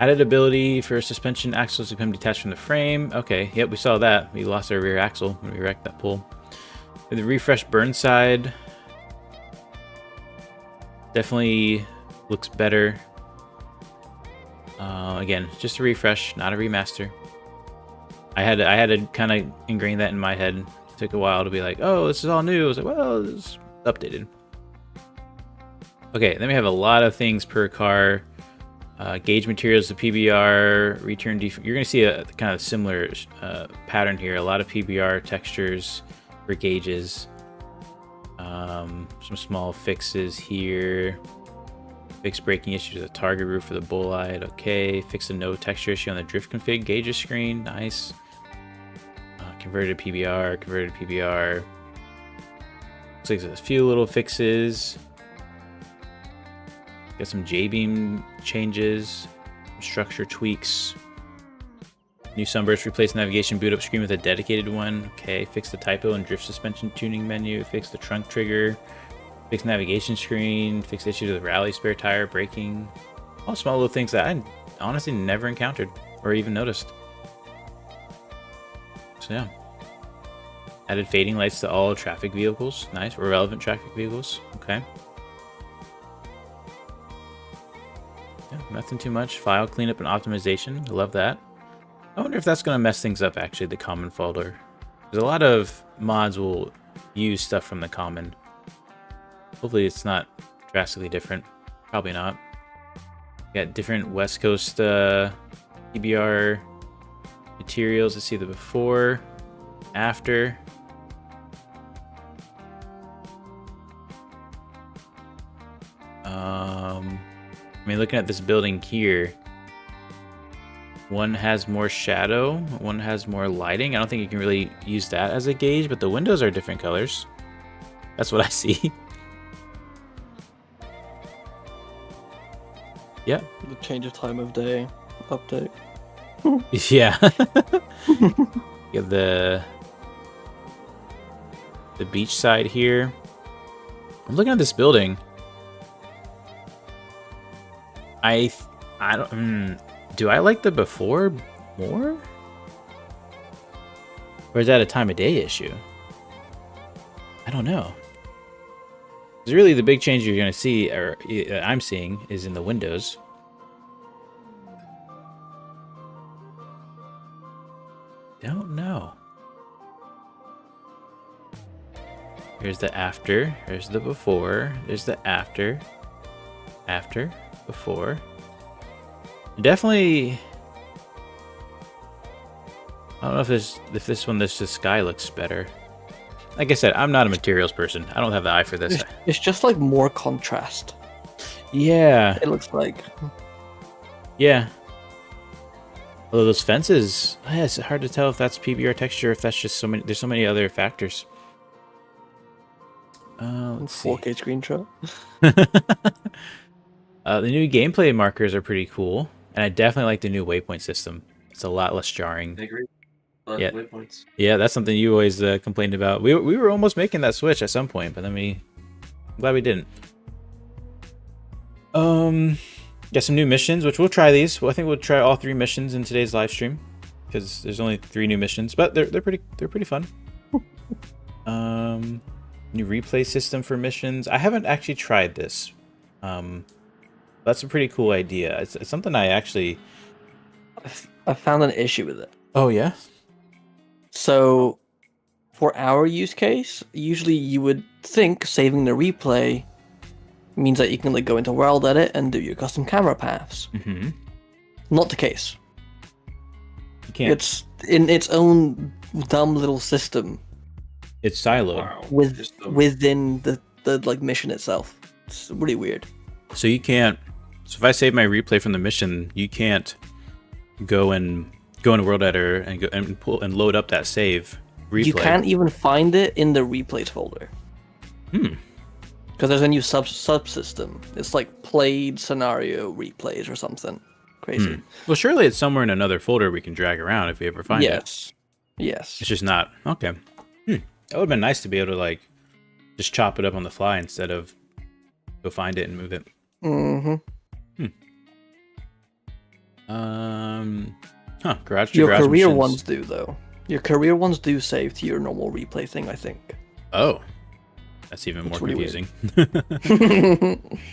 Added ability for suspension axles to become detached from the frame. Okay, yep, we saw that. We lost our rear axle when we wrecked that pole. The refreshed Burnside definitely looks better. Again, just a refresh, not a remaster. I had to kind of ingrain that in my head. It took a while to be like, oh, this is all new. I was like, well, it's updated. Okay, then we have a lot of things per car. Gauge materials, the PBR, return defect. You're going to see a kind of similar pattern here. A lot of PBR textures for gauges. Some small fixes here. Fix braking issues with the target roof for the bullite. Okay. Fix the no texture issue on the drift config gauges screen. Nice. Converted PBR. Looks like there's a few little fixes. Got some J-beam changes. Structure tweaks. New sunburst. Replace navigation boot up screen with a dedicated one. Okay. Fix the typo and drift suspension tuning menu. Fix the trunk trigger. Fix navigation screen, fix issues with rally spare tire, braking. All small little things that I honestly never encountered or even noticed. So yeah. Added fading lights to all traffic vehicles. Nice. Or relevant traffic vehicles. Okay. Yeah, nothing too much. File cleanup and optimization. I love that. I wonder if that's going to mess things up, actually, the common folder. Because a lot of mods will use stuff from the common. Hopefully it's not drastically different. Probably not. Got different West Coast PBR materials. Let's see the before, after. I mean, looking at this building here, one has more shadow, one has more lighting. I don't think you can really use that as a gauge, but the windows are different colors. That's what I see. Yeah. The change of time of day update. Yeah. You have the beach side here. I'm looking at this building. I don't. Do I like the before more? Or is that a time of day issue? I don't know. Because really the big change you're going to see, or I'm seeing, is in the windows. Don't know. Here's the after. There's the before. There's the after. After. Before. Definitely. I don't know if this one, this sky looks better. Like I said, I'm not a materials person. I don't have the eye for this. It's just like more contrast. Yeah. It looks like. Yeah. Although those fences, it's hard to tell if that's PBR texture, if that's just so many. There's so many other factors. Let's see. 4K screenshot. The new gameplay markers are pretty cool, and I definitely like the new waypoint system. It's a lot less jarring. I agree. Yeah. Waypoints. Yeah, that's something you always complained about. We were almost making that switch at some point, but then I'm glad we didn't. Got some new missions, which we'll try these. Well, I think we'll try all 3 missions in today's live stream because there's only 3 new missions, but they're pretty fun. New replay system for missions. I haven't actually tried this. That's a pretty cool idea. It's something I actually. I found an issue with it. Oh yeah. So, for our use case, usually you would think saving the replay means that you can like go into World Edit and do your custom camera paths. Mm-hmm. Not the case. You can't. It's in its own dumb little system. It's siloed. Wow. Within the like mission itself. It's really weird. So you can't. So if I save my replay from the mission, you can't go into World Editor and go and pull and load up that save replay. You can't even find it in the replays folder. Because there's a new subsystem. It's like played scenario replays or something crazy. Well, surely it's somewhere in another folder we can drag around if we ever find it. Yes. It's just not. Okay. That would have been nice to be able to like just chop it up on the fly instead of go find it and move it. Mm-hmm. Garage to Your garage career missions. ones do though. Your career ones do save to your normal replay thing, I think. Oh. That's even more really confusing.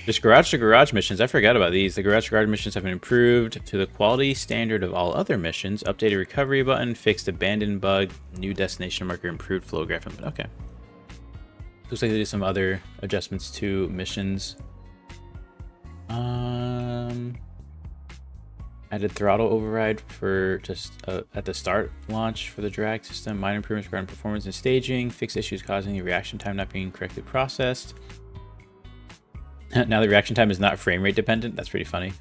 Just garage to garage missions. I forgot about these. The garage to garage missions have been improved to the quality standard of all other missions. Updated recovery button, fixed abandoned bug, new destination marker, improved flow graph. Okay. Looks like they did some other adjustments to missions. Added throttle override for just at the start launch for the drag system. Minor improvements regarding performance and staging. Fixed issues causing the reaction time not being correctly processed. Now the reaction time is not frame rate dependent. That's pretty funny.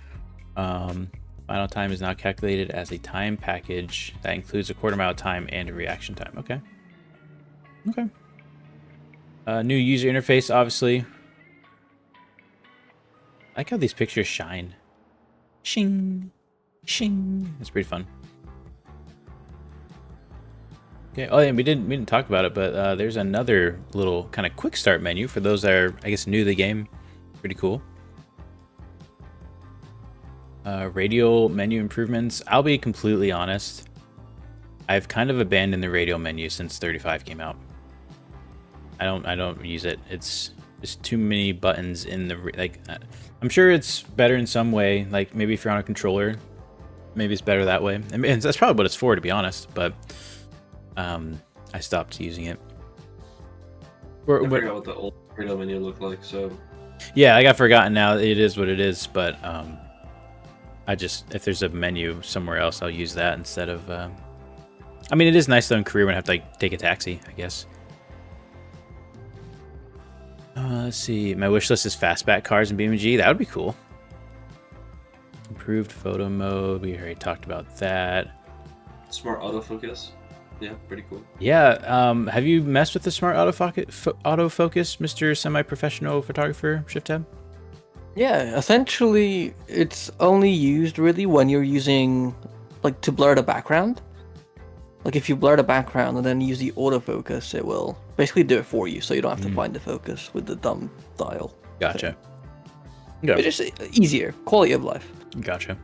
Final time is now calculated as a time package that includes a quarter mile time and a reaction time. Okay. New user interface, obviously. I like how these pictures shine. Shing. Shing. That's pretty fun. Okay. Oh, and we didn't talk about it, but there's another little kind of quick start menu for those that are, I guess, new to the game. Pretty cool. Radial menu improvements. I'll be completely honest. I've kind of abandoned the radial menu since 35 came out. I don't use it. It's just too many buttons in the like. I'm sure it's better in some way. Like maybe if you're on a controller, maybe it's better that way. I mean, that's probably what it's for, to be honest. But I stopped using it. I forgot what the old radial menu looked like. So yeah, I got forgotten now. It is what it is. But I just, if there's a menu somewhere else, I'll use that instead of. I mean, it is nice though in career when I have to like take a taxi, I guess. Let's see. My wish list is fastback cars in BeamNG. That would be cool. Improved photo mode. We already talked about that. smart autofocus. Yeah, pretty cool. Yeah. Have you messed with the smart autofocus, Mr. Semi-Professional Photographer Shift Tab? Yeah, essentially, it's only used really when you're using, like, to blur the background. Like, if you blur the background and then use the autofocus, it will basically do it for you, so you don't have to find the focus with the dumb dial. Gotcha. Yeah. It's just easier. Quality of life. Gotcha.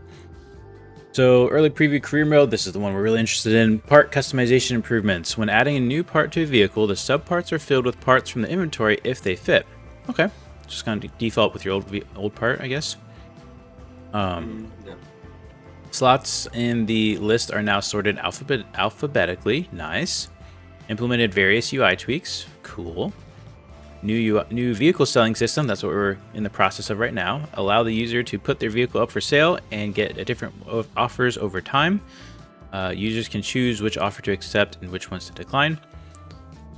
So, early preview career mode, this is the one we're really interested in. Part customization improvements. When adding a new part to a vehicle, the subparts are filled with parts from the inventory if they fit. Okay. Just kind of default with your old part, I guess. Yeah. Slots in the list are now sorted alphabetically. Nice. Implemented various UI tweaks. Cool. New vehicle selling system. That's what we're in the process of right now. Allow the user to put their vehicle up for sale and get different offers over time. Users can choose which offer to accept and which ones to decline.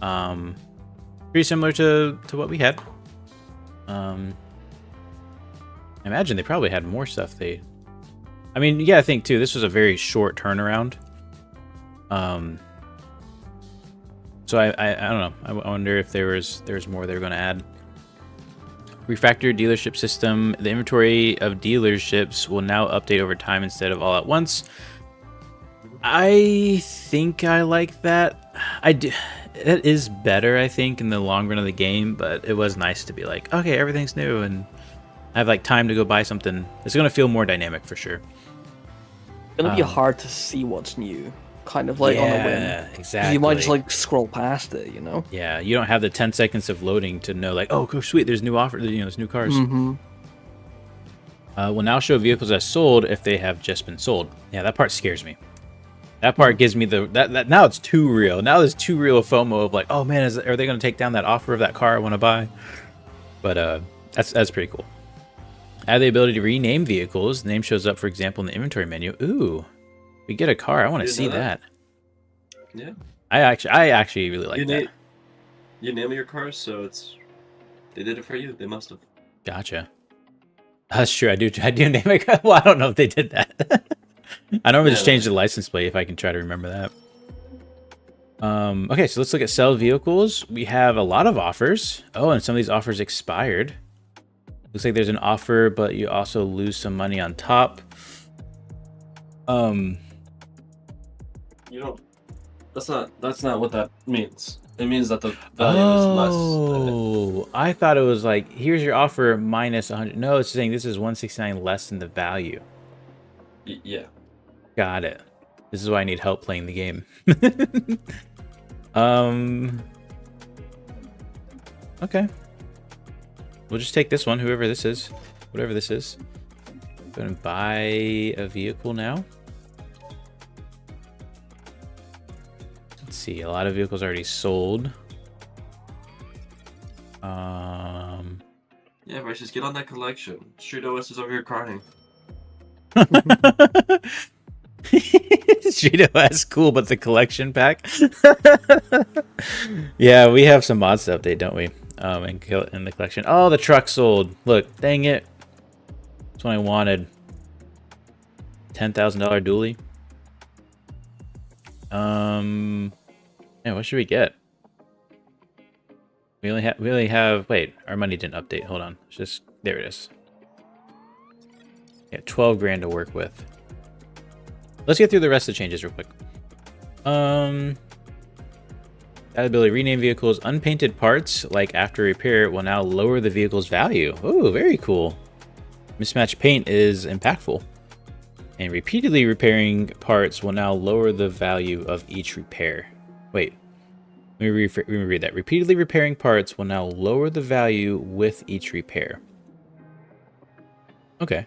Pretty similar to what we had. I imagine they probably had more stuff. I mean, yeah, I think too. This was a very short turnaround. So I don't know. I wonder if there's more they're going to add. Refactored dealership system. The inventory of dealerships will now update over time instead of all at once. I think I like that. It is better, I think, in the long run of the game, but it was nice to be like, okay, everything's new, and I have like time to go buy something. It's going to feel more dynamic for sure. It's going to be hard to see what's new, kind of like on a whim. Yeah, exactly. You might just like scroll past it, you know? Yeah, you don't have the 10 seconds of loading to know like, oh, sweet, there's new offer, there's new cars. Will now show vehicles as sold if they have just been sold. Yeah, that part scares me. That part gives me that now it's too real. Now there's too real FOMO of like, oh man, are they going to take down that offer of that car I want to buy? But That's pretty cool. Add the ability to rename vehicles. The name shows up, for example, in the inventory menu. Ooh, we get a car. I want to see that. Yeah. I actually really like that. You name your cars, so they did it for you. They must have. Gotcha. That's true. I do name my car. Well, I don't know if they did that. I normally just change the license plate if I can try to remember that. Okay, so let's look at sell vehicles. We have a lot of offers. Oh, and some of these offers expired. Looks like there's an offer, but you also lose some money on top. You don't. That's not what that means. It means that the value is less. Oh, I thought it was like, here's your offer minus 100. No, it's saying this is 169 less than the value. Yeah. Got it. This is why I need help playing the game. Okay. We'll just take this one, whoever this is. Whatever this is. Go and buy a vehicle now. Let's see, a lot of vehicles already sold. Yeah, Bryce, just get on that collection. Street OS is over here crying. Street OS, cool, but the collection pack. Yeah, we have some mods to update, don't we? In the collection. Oh, the truck sold. Look, dang it. That's what I wanted. $10,000 dually. Yeah, what should we get? We only have. Wait, our money didn't update. Hold on. It's just there. It is. Yeah, 12 grand to work with. Let's get through the rest of the changes real quick. Add ability to rename vehicles. Unpainted parts, like after repair, will now lower the vehicle's value. Oh, very cool. Mismatched paint is impactful. And repeatedly repairing parts will now lower the value of each repair. Wait. Let me read that. Repeatedly repairing parts will now lower the value with each repair. Okay.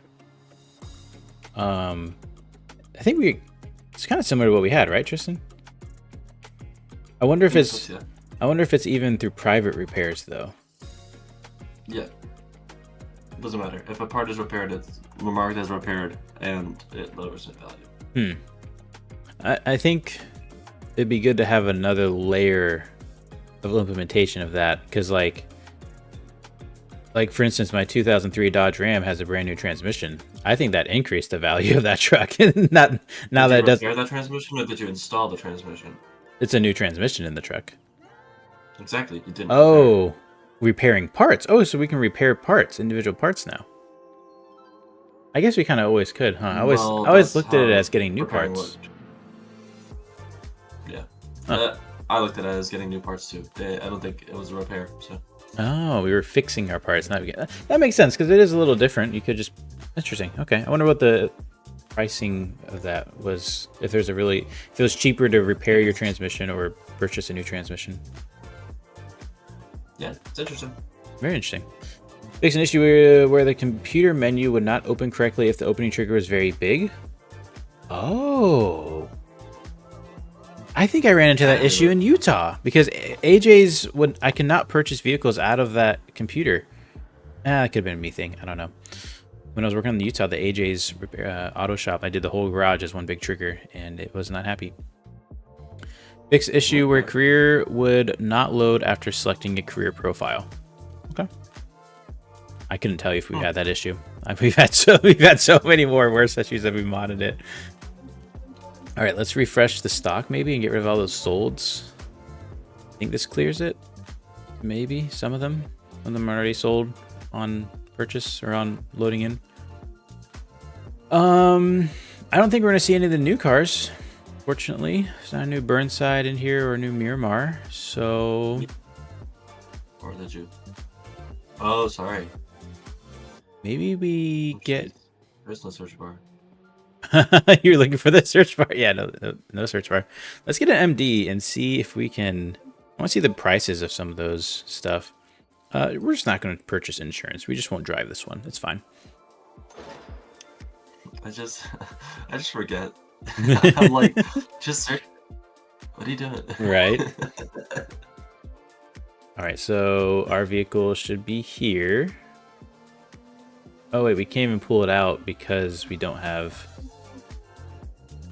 I think it's kind of similar to what we had, right, Tristan? I wonder if it's even through private repairs though. Yeah. Doesn't matter. If a part is repaired, it's marked as repaired and it lowers in value. I think it'd be good to have another layer of implementation of that, because like for instance, my 2003 Dodge Ram has a brand new transmission. I think that increased the value of that truck. Now that it does. Did you repair that transmission, or did you install the transmission? It's a new transmission in the truck. Exactly. You didn't. Oh, repairing parts. Oh, so we can repair parts, individual parts now. I guess we kind of always could, huh? I always looked at it as getting new parts. Worked. Yeah. Huh. I looked at it as getting new parts too. I don't think it was a repair. So. Oh, we were fixing our parts. That makes sense, because it is a little different. You could just. Interesting. Okay, I wonder what the pricing of that was. If it was cheaper to repair your transmission or purchase a new transmission. Yeah, it's interesting. Very interesting. Fix an issue where the computer menu would not open correctly if the opening trigger was very big. Oh. I think I ran into that issue in Utah because AJ's I cannot purchase vehicles out of that computer. That could have been a me thing. I don't know. When I was working on the Utah, the AJ's auto shop, I did the whole garage as one big trigger, and it was not happy. Fix issue where career would not load after selecting a career profile. Okay. I couldn't tell you if we had that issue. We've had so many more worse issues that we modded it. All right, let's refresh the stock maybe and get rid of all those solds. I think this clears it. Maybe some of them. Some of them are already sold on purchase or on loading in. I don't think we're gonna see any of the new cars. Fortunately, there's not a new Burnside in here or a new Miramar. So. Or did you? Oh, sorry. Maybe we get. There's no search bar. You're looking for the search bar? Yeah, no search bar. Let's get an MD and see if we can. I want to see the prices of some of those stuff. We're just not going to purchase insurance. We just won't drive this one. It's fine. I just forget. I'm like, just search. What are you doing? Right. All right, so our vehicle should be here. Oh wait, we can't even pull it out because we don't have.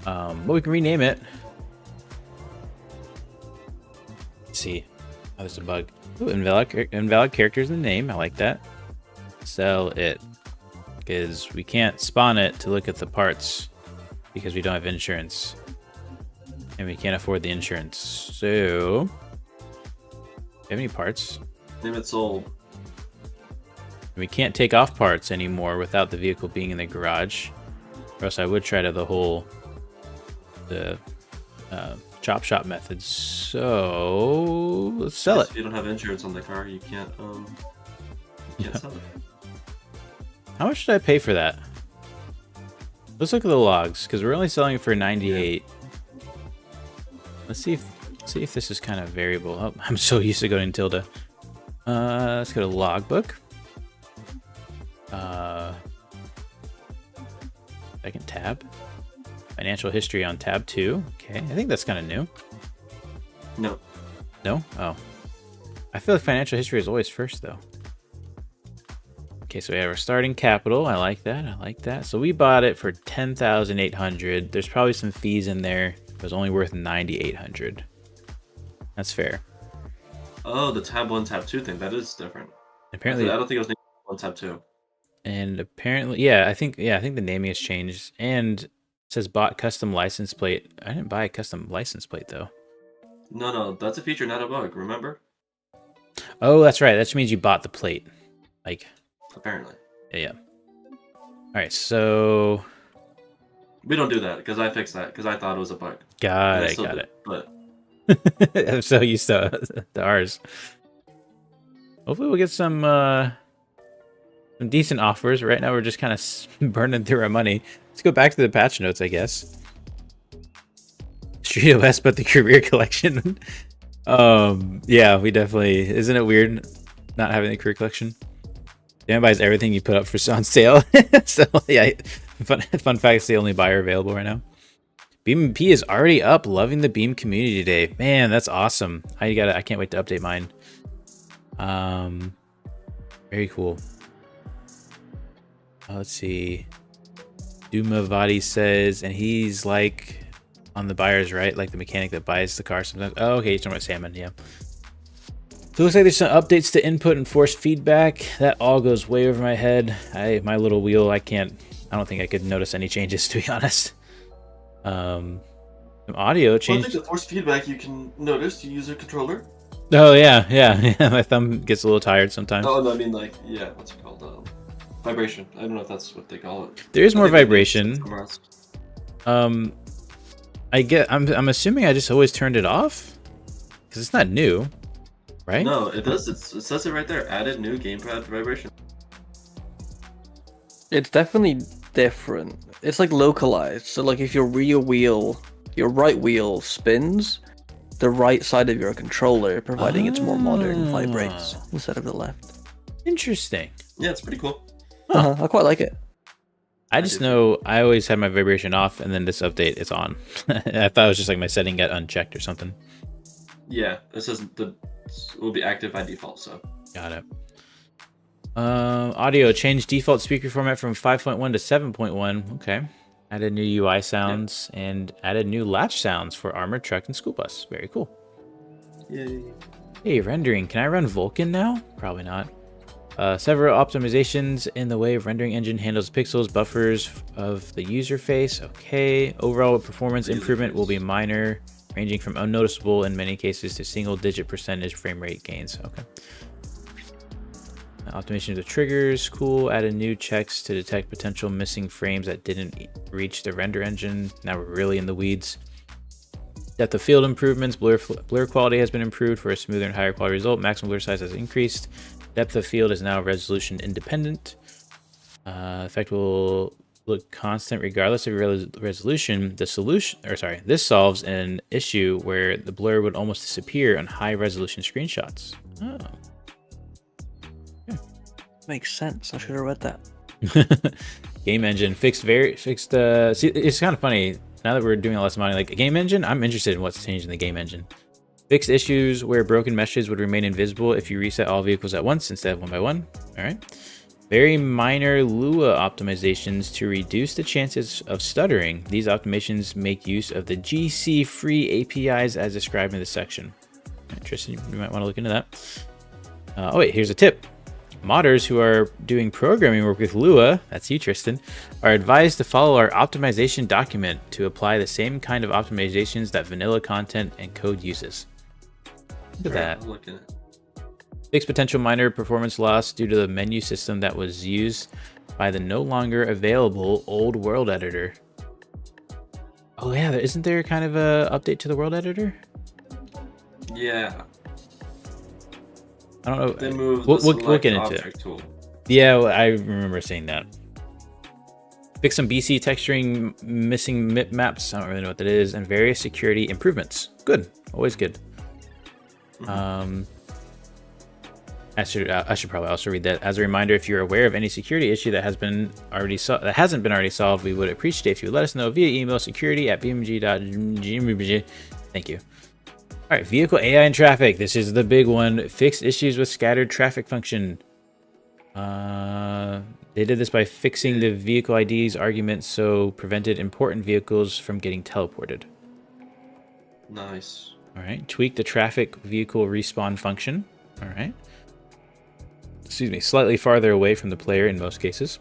But we can rename it. Let's see. Oh, there's a bug. Ooh, invalid characters in the name. I like that. Sell it. Because we can't spawn it to look at the parts because we don't have insurance. And we can't afford the insurance. So, do you have any parts? Name it sold. We can't take off parts anymore without the vehicle being in the garage. Or else I would try the chop shop method. So let's sell it. If you don't have insurance on the car, you can't sell it. How much did I pay for that? Let's look at the logs because we're only selling it for 98. Let's see if this is kind of variable. Oh, I'm so used to going tilde. Let's go to logbook. Second tab. Financial history on tab 2. Okay, I think that's kind of new. No. No? Oh. I feel like financial history is always first, though. Okay, so we have our starting capital. I like that. I like that. So we bought it for 10,800. There's probably some fees in there. It was only worth 9,800. That's fair. Oh, the tab 1, tab 2 thing. That is different. Apparently, I don't think it was tab 1, tab 2. And apparently, yeah, I think the naming has changed. And it says bought custom license plate. I didn't buy a custom license plate though. No, that's a feature, not a bug. Remember? Oh, that's right. That just means you bought the plate. Like, apparently. Yeah. All right, so we don't do that because I fixed that because I thought it was a bug. Got it. But I'm so used to ours. Hopefully, we'll get some decent offers. Right now, we're just kind of burning through our money. Let's go back to the patch notes, I guess. Street OS, but the career collection. Yeah, we definitely. Isn't it weird not having the career collection? Dan buys everything you put up for on sale. So yeah, fun fact, it's the only buyer available right now. BeamP is already up. Loving the Beam community today. Man, that's awesome. I can't wait to update mine. Very cool. Let's see. Dumavati says, and he's like on the buyers, right? Like the mechanic that buys the car sometimes. Oh, okay, he's talking about Salmon, yeah. So it looks like there's some updates to input and force feedback. That all goes way over my head. My little wheel, I don't think I could notice any changes, to be honest. Some audio change. I think the force feedback you can notice. You use a controller. Oh yeah. My thumb gets a little tired sometimes. Oh, no, I mean like, yeah, what's it called? Vibration. I don't know if that's what they call it. There is more vibration. I'm assuming I just always turned it off because it's not new, right? No, it does. It says it right there. Added new gamepad vibration. It's definitely different. It's like localized. So like if your right wheel spins, the right side of your controller, providing it's more modern, vibrates instead of the left. Interesting. Yeah, it's pretty cool. I quite like it. I just know I always had my vibration off, and then this update it's on. I thought it was just like my setting got unchecked or something. Yeah, it says it will be active by default. So got it. Audio changed default speaker format from 5.1 to 7.1. Okay. Added new UI sounds and added new latch sounds for armored truck and school bus. Very cool. Yay. Hey, rendering. Can I run Vulkan now? Probably not. Several optimizations in the way of rendering engine handles pixels, buffers of the user face. Okay. Overall performance improvement will be minor, ranging from unnoticeable in many cases to single-digit percentage frame rate gains. Okay. Optimization of the triggers. Cool. Added new checks to detect potential missing frames that didn't reach the render engine. Now we're really in the weeds. Depth of field improvements. Blur quality has been improved for a smoother and higher quality result. Maximum blur size has increased. Depth of field is now resolution independent. Effect will look constant regardless of resolution. This solves an issue where the blur would almost disappear on high resolution screenshots. Oh. Yeah. Makes sense. I should have read that. Game engine fixed. See, it's kind of funny now that we're doing a lot of money. Like a game engine, I'm interested in what's changed in the game engine. Fixed issues where broken meshes would remain invisible if you reset all vehicles at once instead of one by one. All right. Very minor Lua optimizations to reduce the chances of stuttering. These optimizations make use of the GC free APIs as described in this section. Interesting, you might want to look into that. Oh wait, here's a tip. Modders who are doing programming work with Lua, that's you Tristan, are advised to follow our optimization document to apply the same kind of optimizations that vanilla content and code uses. Look at that. Look at it. Fix potential minor performance loss due to the menu system that was used by the no longer available old world editor. Oh yeah, isn't there kind of a update to the world editor? Yeah. I don't know. They moved We'll get into it. Tool. Yeah, well, I remember saying that. Fix some BC texturing missing MIP maps. I don't really know what that is, and various security improvements. Good, always good. I should probably also read that. As a reminder, if you're aware of any security issue that hasn't been already solved, we would appreciate if you let us know via email security@BeamNG.Drive. Thank you. All right, vehicle AI and traffic. This is the big one. Fixed issues with scattered traffic function. They did this by fixing the vehicle ID's argument, so prevented important vehicles from getting teleported. Nice. All right, tweak the traffic vehicle respawn function. All right. Excuse me, slightly farther away from the player in most cases.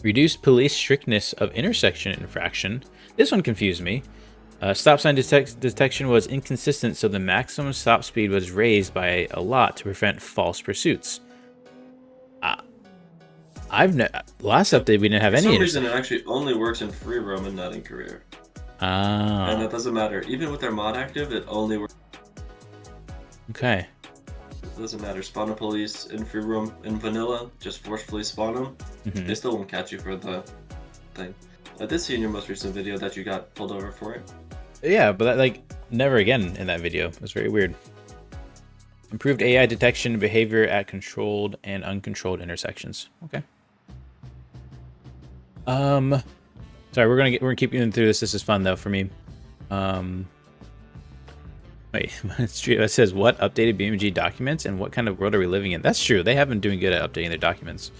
Reduce police strictness of intersection infraction. This one confused me. Stop sign detection was inconsistent, so the maximum stop speed was raised by a lot to prevent false pursuits. Last update we didn't have any. For some reason, it actually only works in free roam and not in career. And that doesn't matter. Even with their mod active, it only works. Okay. It doesn't matter. Spawn a police in free roam in vanilla, just forcefully spawn them. They still won't catch you for the thing. I did see in your most recent video that you got pulled over for it. Yeah, but that, like, never again in that video. It was very weird. Improved AI detection and behavior at controlled and uncontrolled intersections. Okay. Sorry, we're gonna keep going through this. This is fun though for me. Wait, it says what updated BeamNG documents and what kind of world are we living in? That's true. They have been doing good at updating their documents.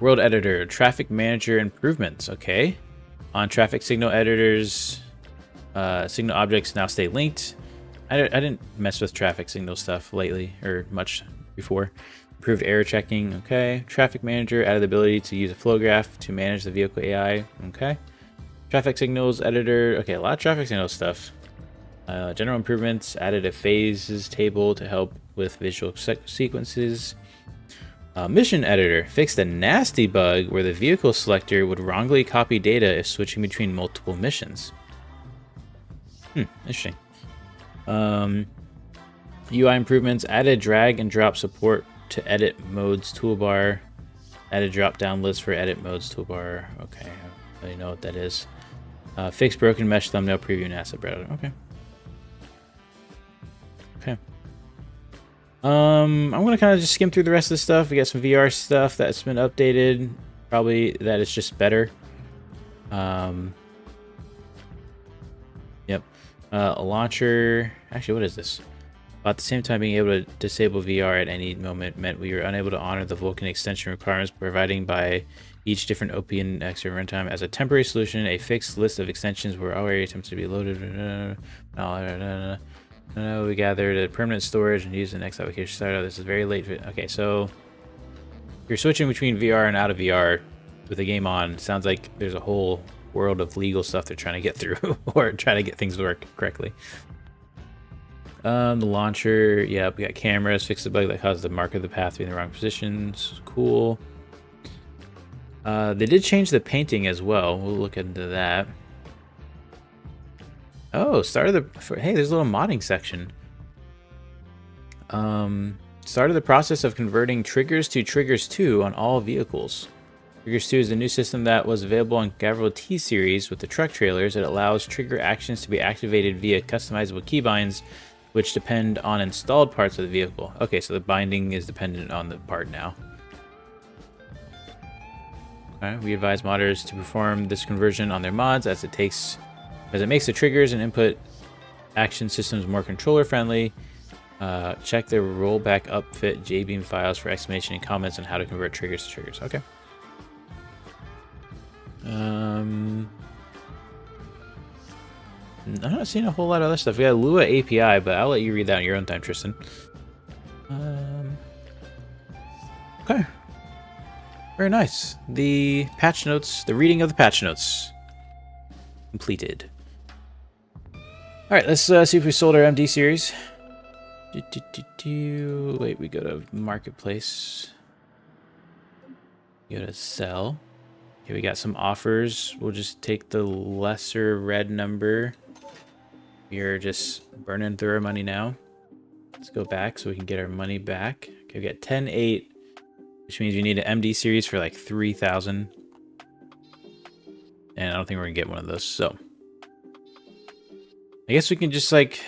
World editor, traffic manager improvements. Okay, on traffic signal editors, signal objects now stay linked. I didn't mess with traffic signal stuff lately or much before. Improved error checking. Okay, traffic manager added the ability to use a flow graph to manage the vehicle AI. Okay, traffic signals editor. Okay, a lot of traffic signal stuff. General improvements, added a phases table to help with visual sequences. Mission editor, fixed a nasty bug where the vehicle selector would wrongly copy data if switching between multiple missions. Interesting. UI improvements, added drag and drop support to edit modes toolbar. Added drop down list for edit modes toolbar. Okay, I don't really know what that is. Fixed broken mesh thumbnail preview and asset browser. Okay. Okay. I'm gonna kind of just skim through the rest of the stuff. We got some VR stuff that's been updated. Probably that is just better. Yep. A launcher. Actually, what is this? At the same time, being able to disable VR at any moment meant we were unable to honor the Vulkan extension requirements providing by each different OP and extra runtime. As a temporary solution, a fixed list of extensions were already attempted to be loaded. We gathered a permanent storage and used the next application startup. This is very late. Okay, so you're switching between VR and out of VR with the game on. Sounds like there's a whole world of legal stuff they're trying to get through or trying to get things to work correctly. The launcher, yeah, we got cameras, fix the bug that caused the mark of the path to be in the wrong positions. Cool. They did change the painting as well. We'll look into that. Oh, started the hey, there's a little modding section. Started the process of converting triggers to triggers 2 on all vehicles. Triggers 2 is the new system that was available on Gavril T series with the truck trailers. It allows trigger actions to be activated via customizable keybinds, which depend on installed parts of the vehicle. Okay, so the binding is dependent on the part now. Okay, we advise modders to perform this conversion on their mods as it makes the triggers and input action systems more controller friendly. Check the rollback upfit JBeam files for explanation and comments on how to convert triggers to triggers. Okay. I'm not seeing a whole lot of other stuff. We got Lua API, but I'll let you read that on your own time, Tristan. Okay. Very nice. The patch notes, the reading of the patch notes completed. All right, let's see if we sold our MD series. Wait, we go to marketplace. Go to sell. Okay, we got some offers. We'll just take the lesser red number. We're just burning through our money now. Let's go back so we can get our money back. Okay, we got 10.8, which means we need an MD series for like 3,000. And I don't think we're gonna get one of those, so I guess we can just like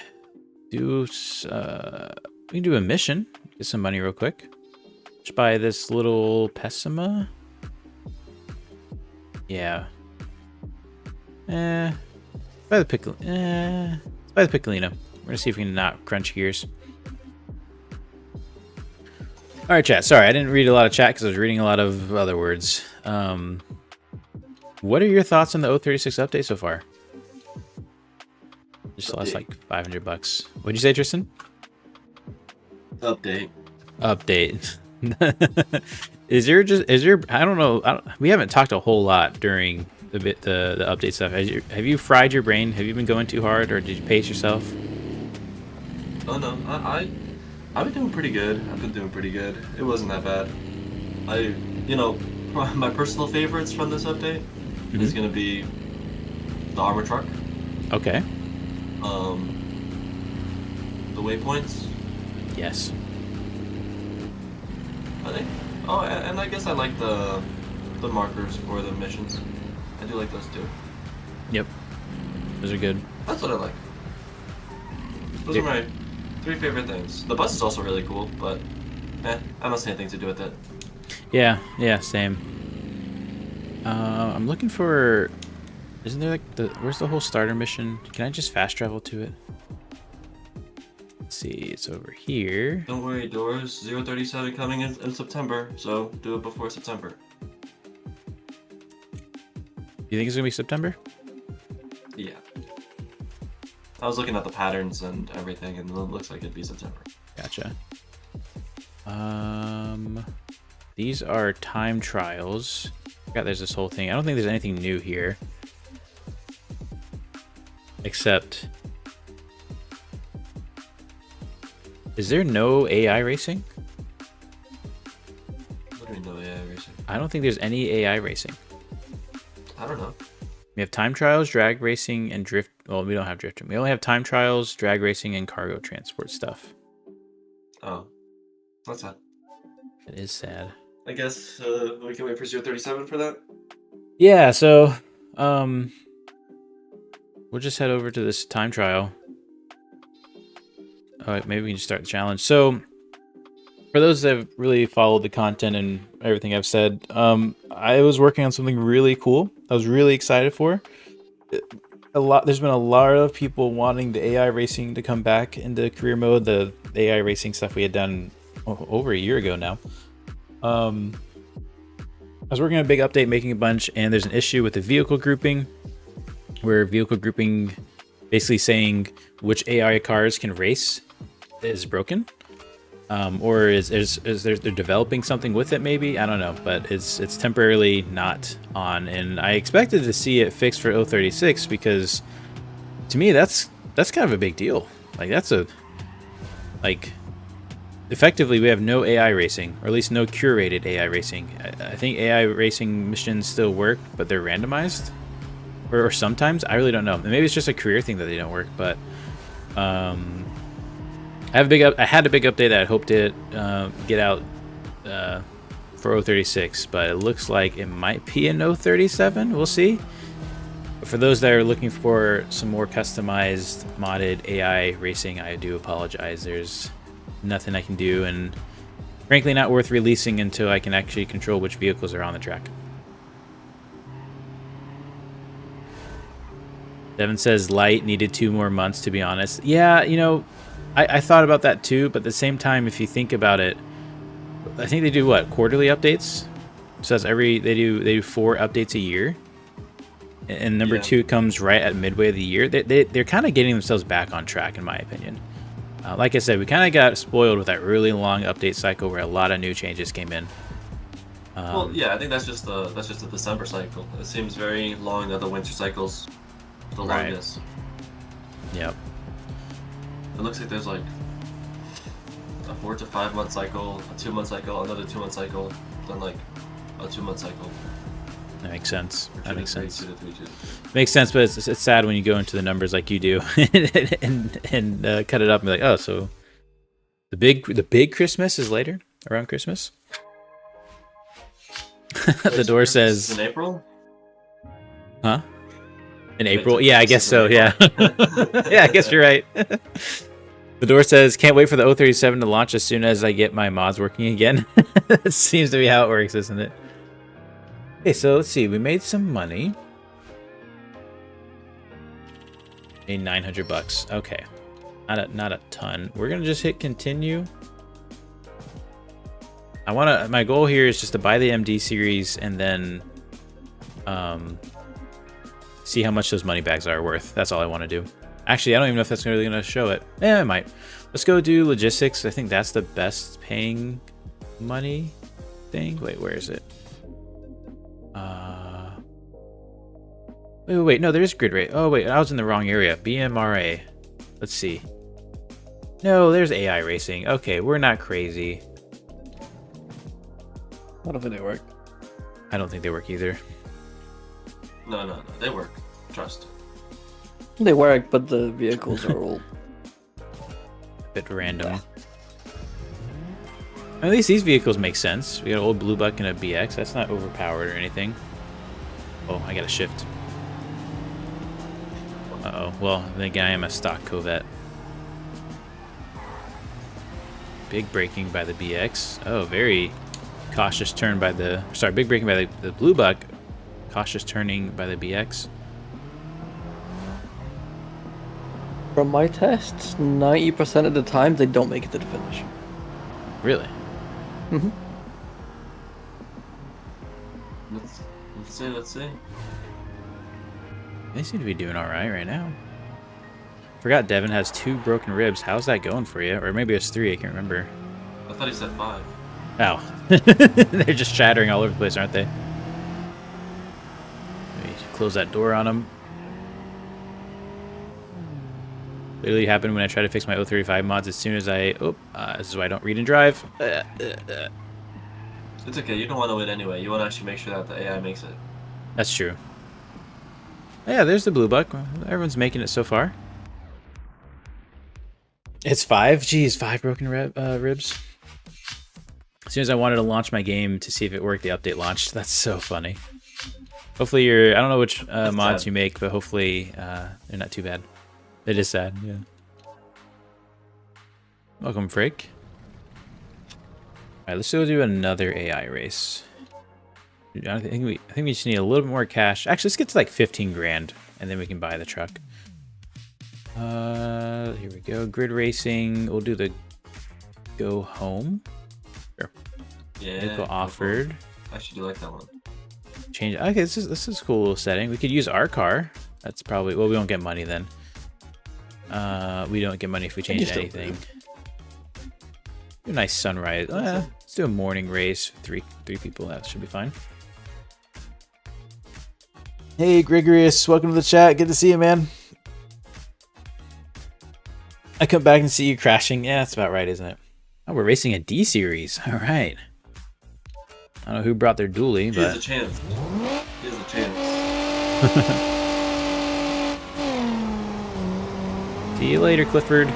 do we can do a mission, get some money real quick. Just buy this little Pessima. Yeah. Buy the pickle. Let's buy the Piccolino. We're gonna see if we can not crunch gears. All right, chat. Sorry, I didn't read a lot of chat because I was reading a lot of other words. What are your thoughts on the 036 update so far? Just lost like $500. What'd you say, Tristan? Update. Is there I don't know, we haven't talked a whole lot during the update stuff. Have you fried your brain? Have you been going too hard, or did you pace yourself? Oh no, I've been doing pretty good. It wasn't that bad. My personal favorites from this update is gonna be the armor truck. Okay. The waypoints. Yes. I think. Oh, and I guess I like the markers for the missions. I do like those too. Yep. Those are good. That's what I like. Those are my 3 favorite things. The bus is also really cool, but I don't see anything to do with it. Yeah, same. I'm looking for. Isn't there like where's the whole starter mission? Can I just fast travel to it? Let's see, it's over here. Don't worry, Doors 037 coming in September, so do it before September. You think it's gonna be September? Yeah. I was looking at the patterns and everything, and it looks like it'd be September. Gotcha. These are time trials. I forgot there's this whole thing. I don't think there's anything new here. Except, is there no AI racing? What do you mean no AI racing? I don't think there's any AI racing. I don't know. We have time trials, drag racing, and drift. Well, we don't have drifting. We only have time trials, drag racing, and cargo transport stuff. Oh, that's sad. It is sad. I guess we can wait for 037 for that. Yeah, so we'll just head over to this time trial. All right, maybe we can just start the challenge. So, for those that have really followed the content and everything I've said, I was working on something really cool. I was really excited for. There's been a lot of people wanting the AI racing to come back into career mode. The AI racing stuff we had done over a year ago now. I was working on a big update, making a bunch, and there's an issue with the vehicle grouping, where vehicle grouping, basically saying which AI cars can race, is broken. Or is they're developing something with it, maybe? I don't know, but it's temporarily not on, and I expected to see it fixed for 036 because to me that's kind of a big deal. Like effectively we have no AI racing, or at least no curated AI racing. I think AI racing missions still work, but they're randomized, or sometimes, I really don't know. Maybe it's just a career thing that they don't work, but I had a big update that I hoped to get out for 036, but it looks like it might be in 037. We'll see. But for those that are looking for some more customized, modded AI racing, I do apologize. There's nothing I can do, and frankly not worth releasing until I can actually control which vehicles are on the track. Devin says Light needed 2 more months, to be honest. Yeah, I thought about that too, but at the same time, if you think about it, I think they do what, quarterly updates? So that's they do 4 updates a year. And number 2 comes right at midway of the year. They're kind of getting themselves back on track, in my opinion. Like I said, we kind of got spoiled with that really long update cycle where a lot of new changes came in. Well, yeah, I think that's just the December cycle. It seems very long that the winter cycle's the longest. Yep. It looks like there's like a 4 to 5 month cycle, a 2 month cycle, another 2 month cycle, then like a 2 month cycle. That makes sense. That makes sense. 2 to 3, 2 to 3. Makes sense, but it's sad when you go into the numbers like you do and cut it up and be like, oh, so the big Christmas is later, around Christmas. The door says in April. Huh? In April? Yeah, I guess so. Yeah. Yeah, I guess you're right. The door says, can't wait for the 037 to launch as soon as I get my mods working again. That seems to be how it works, isn't it? Okay, so let's see. We made some money. Made $900. Okay. Not a ton. We're going to just hit continue. My goal here is just to buy the MD series and then see how much those money bags are worth. That's all I want to do. Actually, I don't even know if that's really going to show it. Yeah, it might. Let's go do logistics. I think that's the best paying money thing. Wait, where is it? Wait. No, there's grid rate. Oh, wait. I was in the wrong area. BMRA. Let's see. No, there's AI racing. Okay, we're not crazy. I don't think they work. I don't think they work either. No. They work. Trust. They work, but the vehicles are all a bit random. At least these vehicles make sense. We got an old Blue Buck and a BX. That's not overpowered or anything. Oh, I got a shift. Uh-oh. Well, then again, I am a stock Corvette. Big braking by the BX. Oh, very cautious turn by the... Sorry, big braking by the Blue Buck. Cautious turning by the BX. From my tests, 90% of the time, they don't make it to the finish. Really? Mm-hmm. Let's see. They seem to be doing all right now. Forgot Devin has 2 broken ribs. How's that going for you? Or maybe it's 3, I can't remember. I thought he said 5. Oh. They're just chattering all over the place, aren't they? Let me close that door on them. Literally happened when I tried to fix my 035 mods as soon as I... Oh, this is why I don't read and drive. It's okay, you don't want to win anyway. You want to actually make sure that the AI makes it. That's true. Yeah, there's the Blue Buck. Everyone's making it so far. It's 5? Jeez, 5 broken ribs. As soon as I wanted to launch my game to see if it worked, the update launched. That's so funny. Hopefully you're... I don't know which mods sad. you make, but hopefully they're not too bad. It is sad, yeah. Welcome, Frick. Alright, let's go do another AI race. I think we just need a little bit more cash. Actually, let's get to like 15 grand, and then we can buy the truck. Here we go. Grid racing. We'll do the go home. Sure. Yeah. Vehicle offered. I actually do like that one. Change. Okay, this is a cool little setting. We could use our car. That's probably... Well, we don't get money then. We don't get money if we change anything. Do a nice sunrise. Let's do a morning race. Three people. That should be fine. Hey, Gregorius. Welcome to the chat. Good to see you, man. I come back and see you crashing. Yeah, that's about right, isn't it? Oh, we're racing a D series. All right. I don't know who brought their dually, but... Here's a chance. Here's a chance. See you later, Clifford.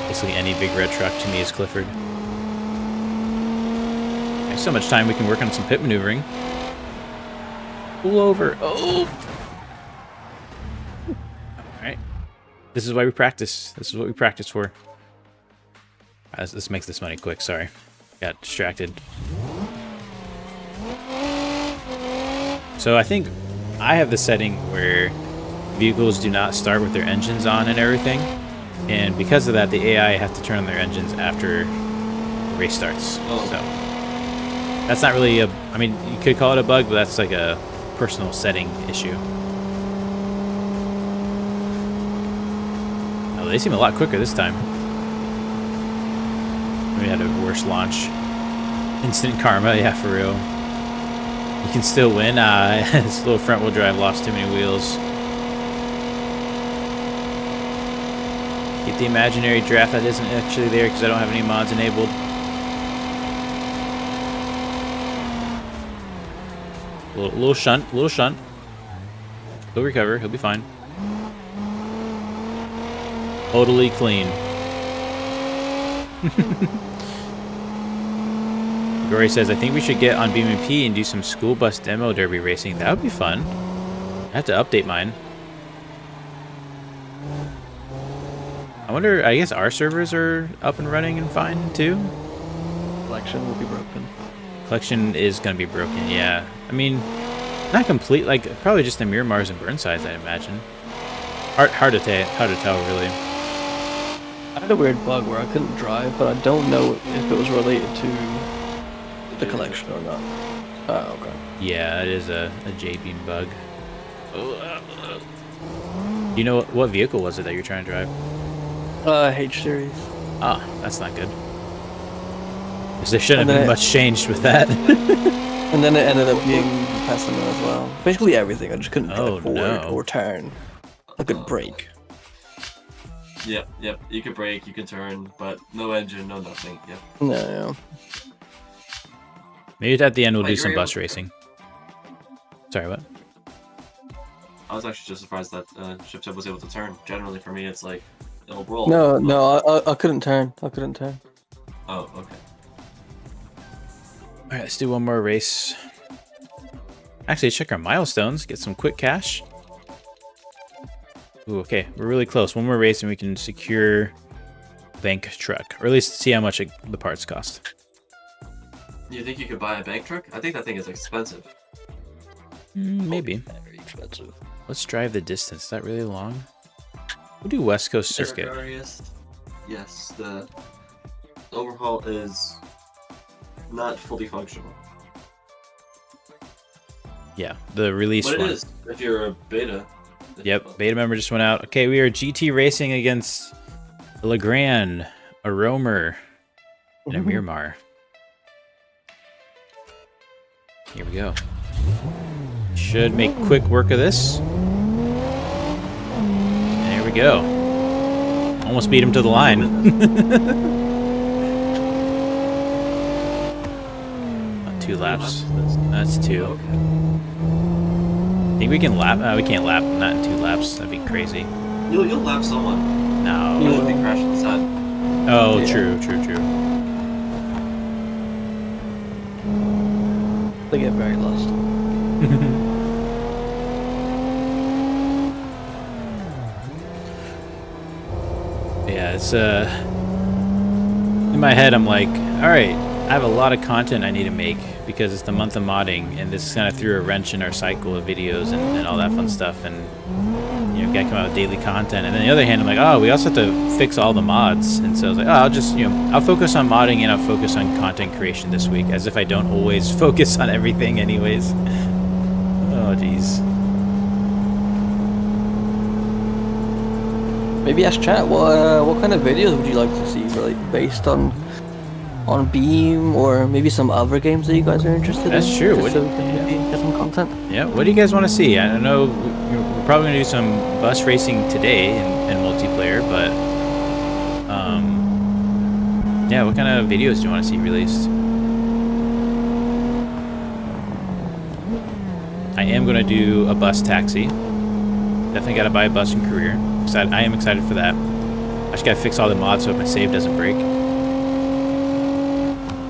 Basically, any big red truck to me is Clifford. There's so much time we can work on some pit maneuvering. Pull over. Oh! Alright. This is why we practice. This is what we practice for. This makes this money quick, sorry. Got distracted. So I think I have the setting where vehicles do not start with their engines on and everything. And because of that, the AI have to turn on their engines after the race starts. Oh. So that's not really a... I mean, you could call it a bug, but that's like a personal setting issue. Oh, they seem a lot quicker this time. We had a worse launch. Instant karma, yeah, for real. You can still win. This little front-wheel drive lost too many wheels. Get the imaginary draft that isn't actually there because I don't have any mods enabled. Little shunt, little shunt. He'll recover, he'll be fine. Totally clean. Gory says, I think we should get on BeamNG and do some school bus demo derby racing. That would be fun. I have to update mine. I wonder, I guess our servers are up and running and fine too? Collection will be broken. Collection is going to be broken, yeah. I mean, not complete, like, probably just the Miramar's and Burnsides, I'd imagine. Hard to tell, really. I had a weird bug where I couldn't drive, but I don't know if it was related to the collection or not. Oh, okay. Yeah, it is a J-beam bug. You know what vehicle was it that you're trying to drive? H series. Ah, that's not good. Because there shouldn't have been much changed with that. And then it ended up being Pessima as well. Basically everything. I just couldn't drive forward or turn. I could brake. Yep. You could brake, you can turn, but no engine, no nothing. Yep. No. Maybe at the end we'll do some bus racing. Sorry, what? I was actually just surprised that Shiptip was able to turn. Generally, for me, it's like it'll roll. No, I couldn't turn. Oh, okay. Alright, let's do one more race. Actually, check our milestones, get some quick cash. Ooh, okay, we're really close. One more race and we can secure bank truck. Or at least see how much the parts cost. You think you could buy a bank truck? I think that thing is expensive. Maybe. Very expensive. Let's drive the distance. Is that really long? We'll do West Coast Circuit. Yes, the overhaul is not fully functional. Yeah, the release one. But it is, if you're a beta. Yep, beta member just went out. Okay, we are GT racing against a Legrand, a Romer, and a Miramar. Here we go. Should make quick work of this. There we go. Almost beat him to the line. 2 laps. That's 2. Okay. I think we can lap. We can't lap. Not in 2 laps. That'd be crazy. You'll lap someone. No. You'll be crashing the side. Oh, Yeah. true. They get very lost. Yeah, it's in my head I'm like, all right, I have a lot of content I need to make because it's the month of modding, and this kind of threw a wrench in our cycle of videos and all that fun stuff, and you know, gotta come out with daily content. And then on the other hand, I'm like, oh, we also have to fix all the mods, and so I was like, oh, I'll just, you know, I'll focus on modding and I'll focus on content creation this week, as if I don't always focus on everything anyways. Oh, jeez. Maybe ask chat what kind of videos would you like to see, like based on Beam or maybe some other games that you guys are interested in. That's true. Just so we can maybe get some content. Yeah. What do you guys want to see? I don't know. We're probably gonna do some bus racing today in multiplayer, but yeah. What kind of videos do you want to see released? I am gonna do a bus taxi. Definitely gotta buy a bus in career. I am excited for that. I just gotta fix all the mods so my save doesn't break.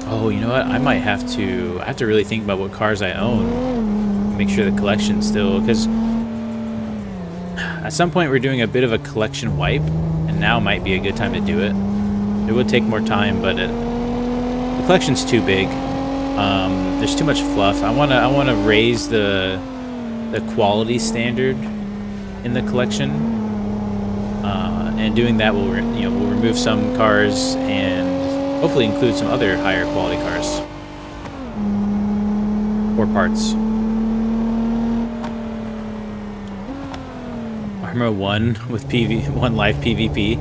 Oh, you know what? I might have to. I have to really think about what cars I own. Make sure the collection's still, because at some point we're doing a bit of a collection wipe, and now might be a good time to do it. It would take more time, but the collection's too big. There's too much fluff. I wanna raise the quality standard in the collection. And doing that will will remove some cars and hopefully include some other higher quality cars or parts. Arma 1 with 1 life PvP.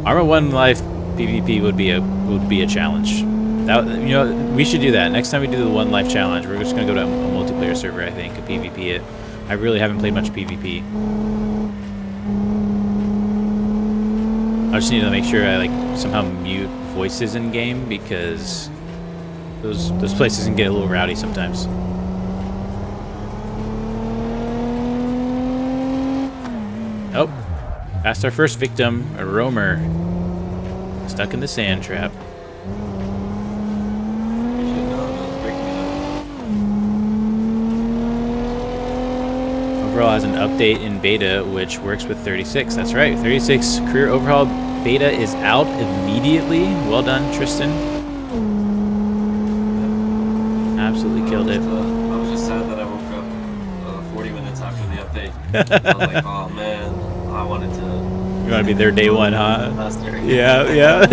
Arma 1 life PvP would be a challenge. That, we should do that. Next time we do the 1 life challenge, we're just gonna go to a multiplayer server, I think, a PvP it. I really haven't played much PvP. I just need to make sure I like somehow mute voices in game because those places can get a little rowdy sometimes. Oh, that's our first victim, a roamer, stuck in the sand trap. Overall has an update in beta which works with 36. That's right, 36 career overhaul beta is out immediately. Well done, Tristan. Absolutely killed it. I was just sad that I woke up 40 minutes after the update. I was like, oh man, I wanted to. You want to be there day one, huh? Faster. Yeah.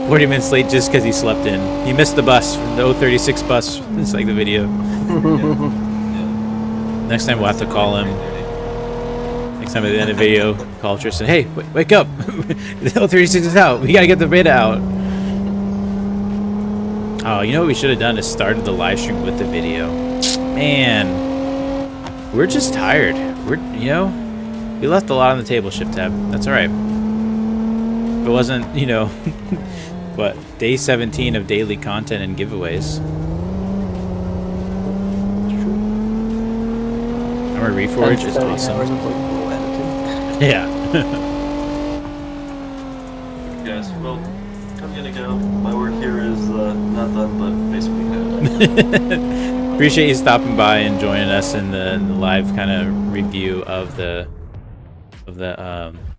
40 minutes late just because he slept in. He missed the bus, the 036 bus. It's like the video. Next time we'll have to call him. Next time at the end of the video, call Tristan. Hey, wake up! The L36 is out. We gotta get the beta out. Oh, you know what we should have done is started the live stream with the video. Man, we're just tired. We left a lot on the table, Shift Tab. That's all right. If it wasn't, what, day 17 of daily content and giveaways. Armor Reforge is awesome. Yeah. Yes, well, I'm gonna go. My work here is not done, but basically done. Appreciate you stopping by and joining us in the live kind of review of the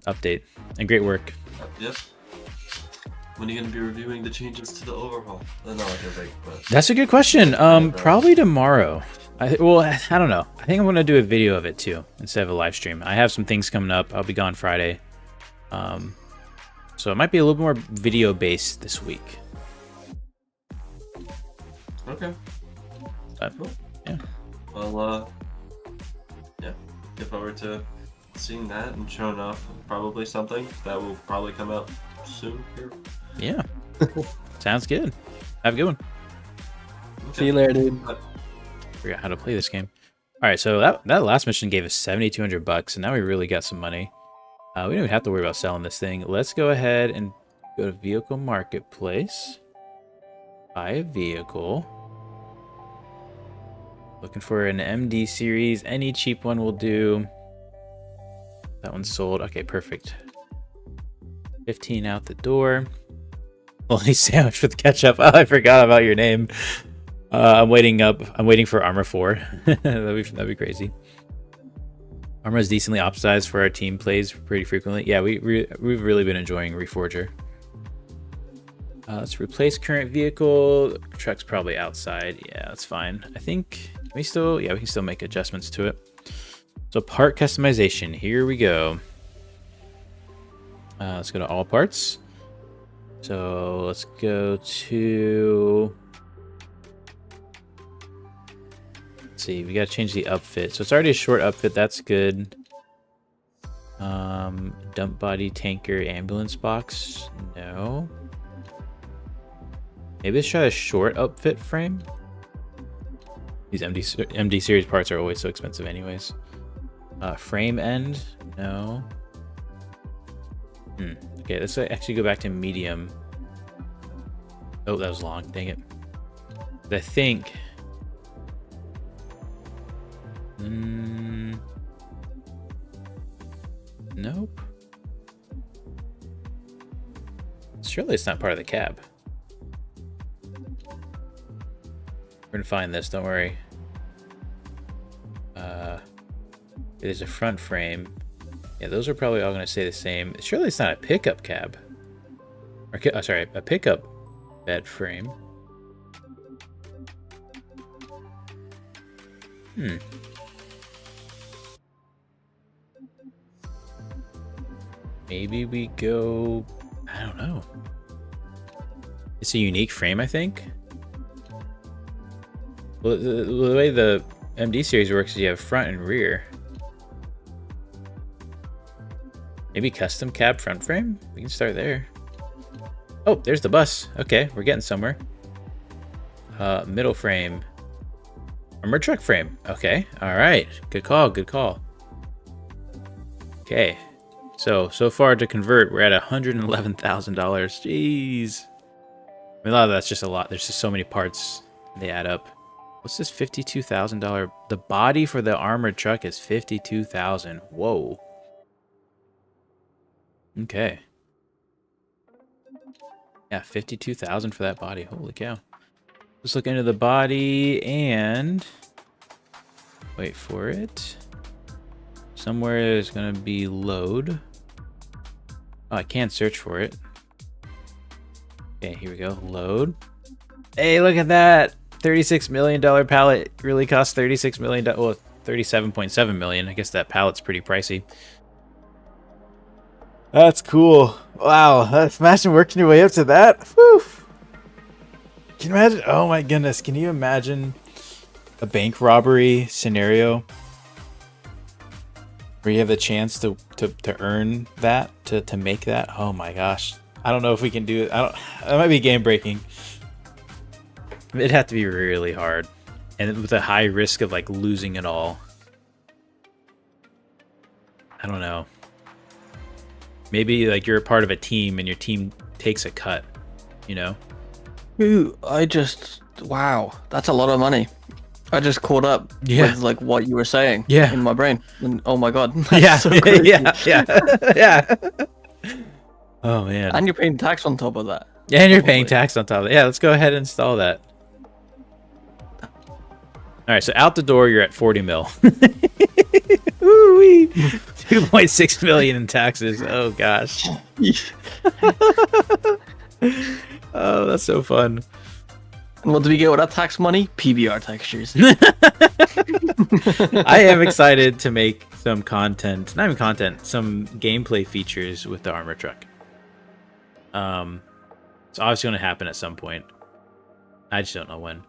update. And great work. Yep. When are you gonna be reviewing the changes to the overhaul? Not like a break, but That's a good question. Probably tomorrow. I don't know. I think I'm gonna do a video of it too instead of a live stream. I have some things coming up. I'll be gone Friday, so it might be a little more video based this week. okay. Cool. Yeah. Well, yeah. Look forward to seeing that and showing off probably something that will probably come out soon here. Yeah. Sounds good. Have a good one. Okay. See you later, dude. Forgot how to play this game. All right, so that last mission gave us $7,200, and now we really got some money. We don't even have to worry about selling this thing. Let's go ahead and go to Vehicle Marketplace. Buy a vehicle. Looking for an MD series. Any cheap one will do. That one's sold. Okay, perfect. 15 out the door. Only sandwich with ketchup. Oh, I forgot about your name. I'm waiting for Armor 4. that'd be crazy. Armor is decently optimized for our team plays pretty frequently. Yeah, we've really been enjoying Reforger. Let's replace current vehicle. Truck's probably outside. Yeah, that's fine. I think we can still make adjustments to it. So part customization. Here we go. Let's go to all parts. So let's go to. Let's see, we gotta change the upfit. So it's already a short upfit. That's good. Dump body, tanker, ambulance box. No. Maybe let's try a short upfit frame. These MD series parts are always so expensive anyways. Frame end, no. Okay, let's actually go back to medium. Oh, that was long, dang it. I think... Nope. Surely it's not part of the cab. We're gonna find this, don't worry. There's a front frame. Yeah, those are probably all gonna stay the same. Surely it's not a pickup cab. Or, sorry, a pickup bed frame. Hmm. Maybe we go, I don't know. It's a unique frame, I think. Well, the way the MD series works is you have front and rear. Maybe custom cab front frame? We can start there. Oh, there's the bus. Okay, we're getting somewhere. Middle frame. Armored truck frame. Okay, all right. Good call, good call. Okay, so far to convert, we're at $111,000. Jeez. I mean, a lot of that's just a lot. There's just so many parts. They add up. What's this $52,000? The body for the armored truck is $52,000. Whoa. Okay. Yeah, $52,000 for that body. Holy cow. Let's look into the body and wait for it. Somewhere there's gonna be load. Oh, I can't search for it. Okay, here we go. Load. Hey, look at that. $36 million pallet really costs $36 million. Well, $37.7 million. I guess that pallet's pretty pricey. That's cool. Wow. Imagine working your way up to that. Whew. Can you imagine? Oh my goodness. Can you imagine a bank robbery scenario where you have the chance to earn that, to make that? Oh my gosh. I don't know if we can do it. That might be game breaking. It'd have to be really hard, and with a high risk of like losing it all. I don't know. Maybe like you're a part of a team and your team takes a cut, you know? Ooh, wow, that's a lot of money. I just caught up with like what you were saying in my brain. And oh my god. Yeah. So crazy. Yeah. Oh man. And you're paying tax on top of that. Yeah, and you're paying tax on top of it. Yeah, let's go ahead and install that. All right, so out the door, you're at 40 mil. Ooh-wee. 2.6 million in taxes. Oh gosh. Oh, that's so fun. And what do we get with that tax money? PBR textures. I am excited to make some content, not even content, some gameplay features with the armor truck. It's obviously going to happen at some point. I just don't know when.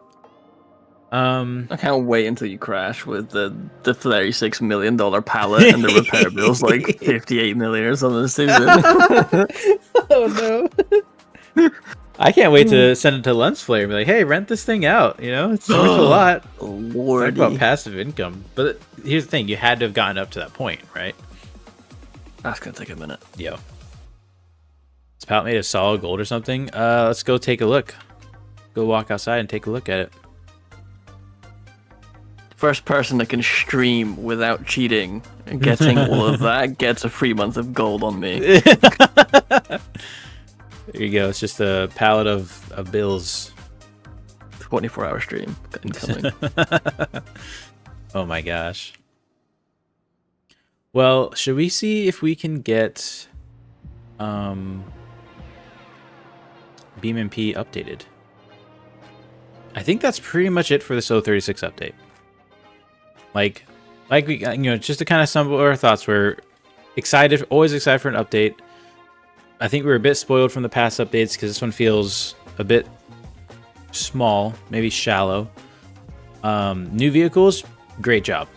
I can't wait until you crash with the $36 million pallet and the repair bill's like 58 million or something stupid. Oh no. I can't wait to send it to Lens Flare and be like, hey, rent this thing out. You know, it's worth a lot. Talk about passive income. But here's the thing, you had to have gotten up to that point, right? That's gonna take a minute. Yo. Is pallet made of solid gold or something? Let's go take a look. Go walk outside and take a look at it. First person that can stream without cheating and getting all of that gets a free month of gold on me. There you go. It's just a pallet of bills. 24-hour stream incoming. Oh my gosh. Well, should we see if we can get BeamNG updated? I think that's pretty much it for this 036 update. Like we, just to kind of sum up our thoughts, we're excited, always excited for an update. I think we were a bit spoiled from the past updates because this one feels a bit small, maybe shallow. New vehicles, great job.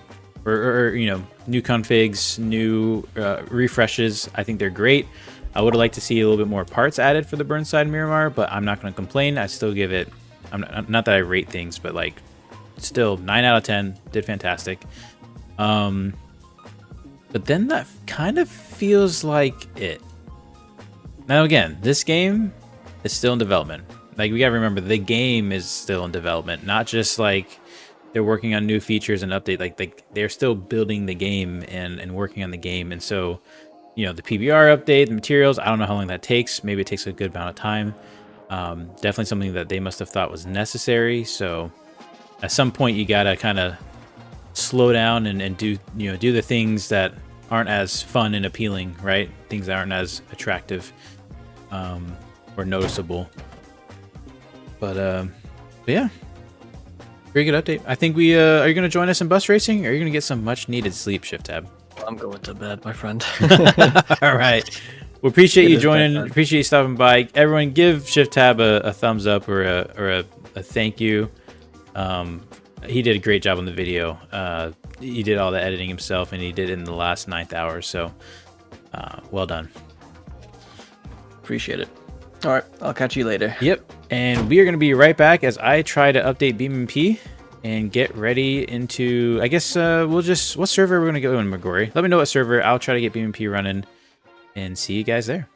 Or new configs, new refreshes. I think they're great. I would have liked to see a little bit more parts added for the Burnside Miramar, but I'm not going to complain. I still give it, not that I rate things, but like still 9 out of 10, did fantastic. But then that kind of feels like it. Now again, this game is still in development. Like, we gotta remember, the game is still in development, not just like they're working on new features and update. Like they're still building the game and working on the game. And so, the PBR update, the materials, I don't know how long that takes. Maybe it takes a good amount of time. Definitely something that they must have thought was necessary. So at some point you gotta kind of slow down and do the things that aren't as fun and appealing, right? Things that aren't as attractive or noticeable. But yeah, very good update. I think we are you gonna join us in bus racing, or are you gonna get some much needed sleep, Shift Tab? I'm going to bed, my friend. All right. We appreciate you is joining. bedtime. Appreciate you stopping by. Everyone, give Shift Tab a thumbs up or a thank you. He did a great job on the video. He did all the editing himself, and he did it in the last 9th hour. So, well done. Appreciate it. All right, I'll catch you later. Yep. And we are going to be right back as I try to update BeamNG and get ready into, I guess we'll just, what server are we going to go in, Magori? Let me know what server. I'll try to get BeamNG running and see you guys there.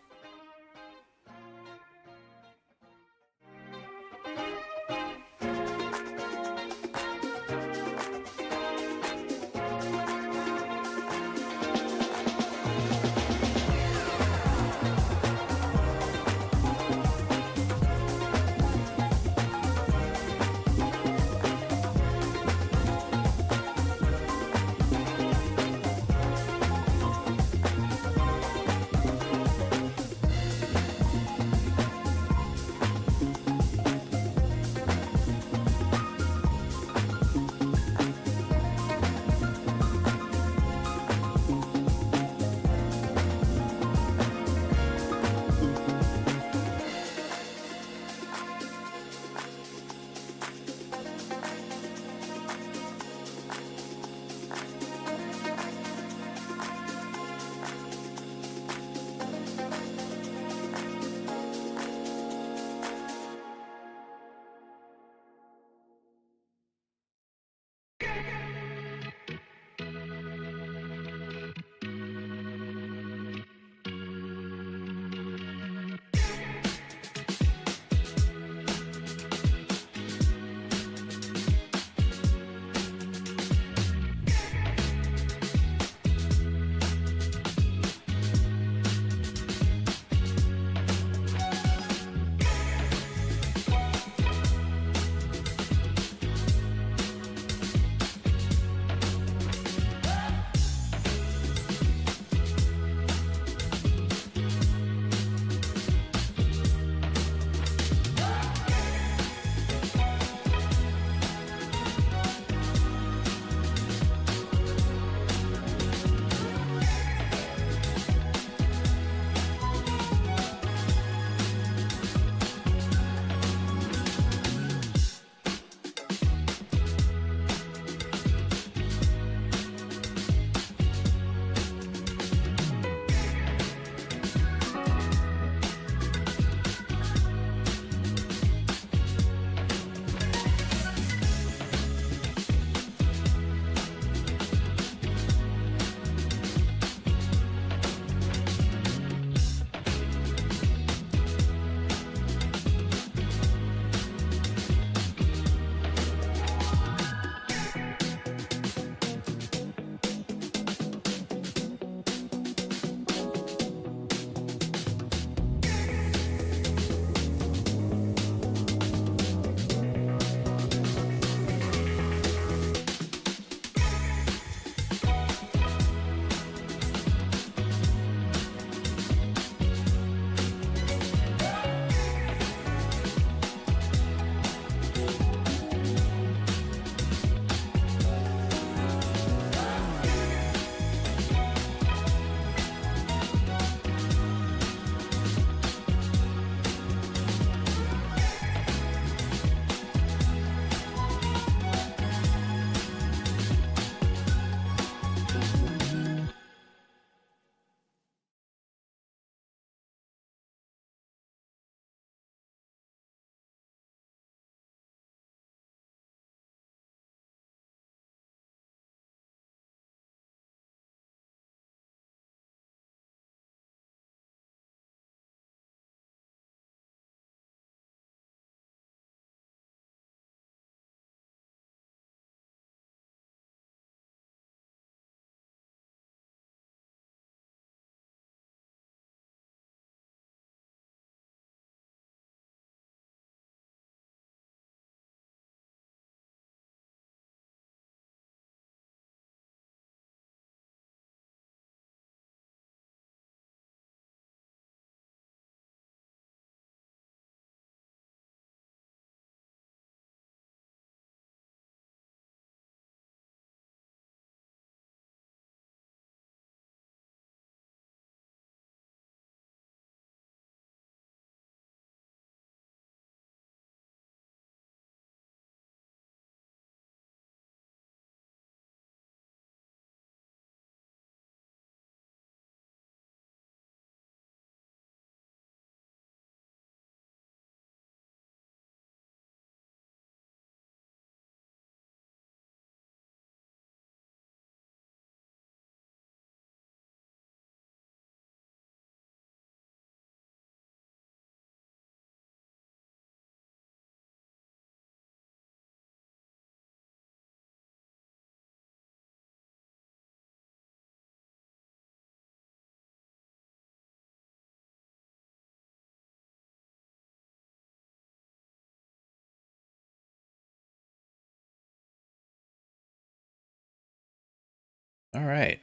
All right.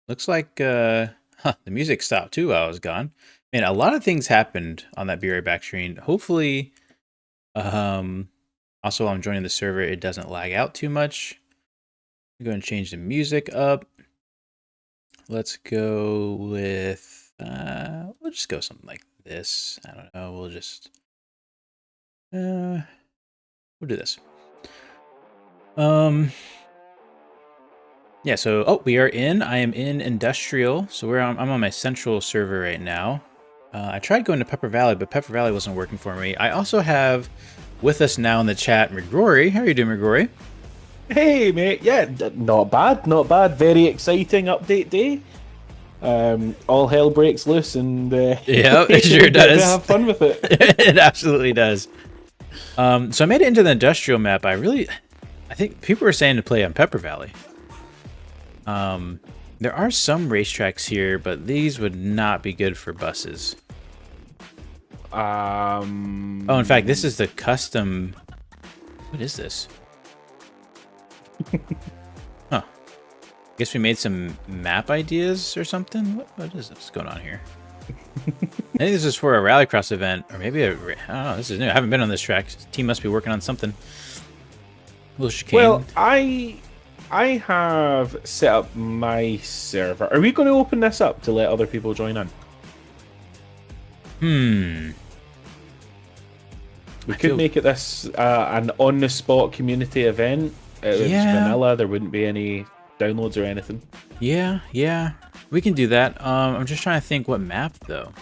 Looks like the music stopped too while I was gone. Man, a lot of things happened on that Be Right Back screen. Hopefully, also while I'm joining the server, it doesn't lag out too much. I'm going to change the music up. Let's go with, we'll just go something like this. I don't know. We'll just, we'll do this. Yeah, so, we are in. I am in Industrial. So I'm on my central server right now. I tried going to Pepper Valley, but Pepper Valley wasn't working for me. I also have with us now in the chat, McGrory. How are you doing, McGrory? Hey, mate. Yeah, not bad, not bad. Very exciting update day. All hell breaks loose, and yeah, it sure does. Have fun with it. It absolutely does. So I made it into the Industrial map. I think people were saying to play on Pepper Valley. There are some racetracks here, but these would not be good for buses. Oh, in fact, this is the custom. What is this? Huh. Guess we made some map ideas or something. What is this going on here? I think this is for a rallycross event, or maybe I don't know. This is new. I haven't been on this track. The team must be working on something. A little chicane. Well, I have set up my server. Are we going to open this up to let other people join in? We could make it this an on-the-spot community event. It was vanilla. There wouldn't be any downloads or anything. Yeah. We can do that. I'm just trying to think what map, though.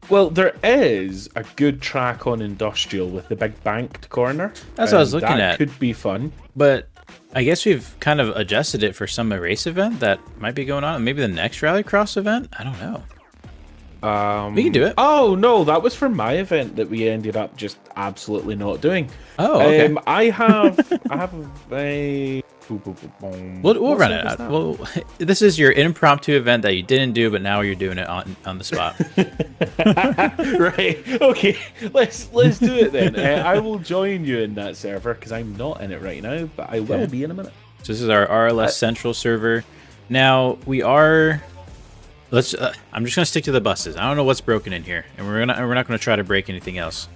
Well, there is a good track on Industrial with the big banked corner. That's what I was looking at. That could be fun. But I guess we've kind of adjusted it for some race event that might be going on. Maybe the next rallycross event? I don't know. We can do it. Oh, no, that was for my event that we ended up just absolutely not doing. Oh, okay. I have a... We'll run it out. Well, this is your impromptu event that you didn't do, but now you're doing it on the spot. Right. Okay. Let's do it then. I will join you in that server because I'm not in it right now, but I will be in a minute. So this is our RLS Central server. Now we are. I'm just gonna stick to the buses. I don't know what's broken in here, and we're not gonna try to break anything else.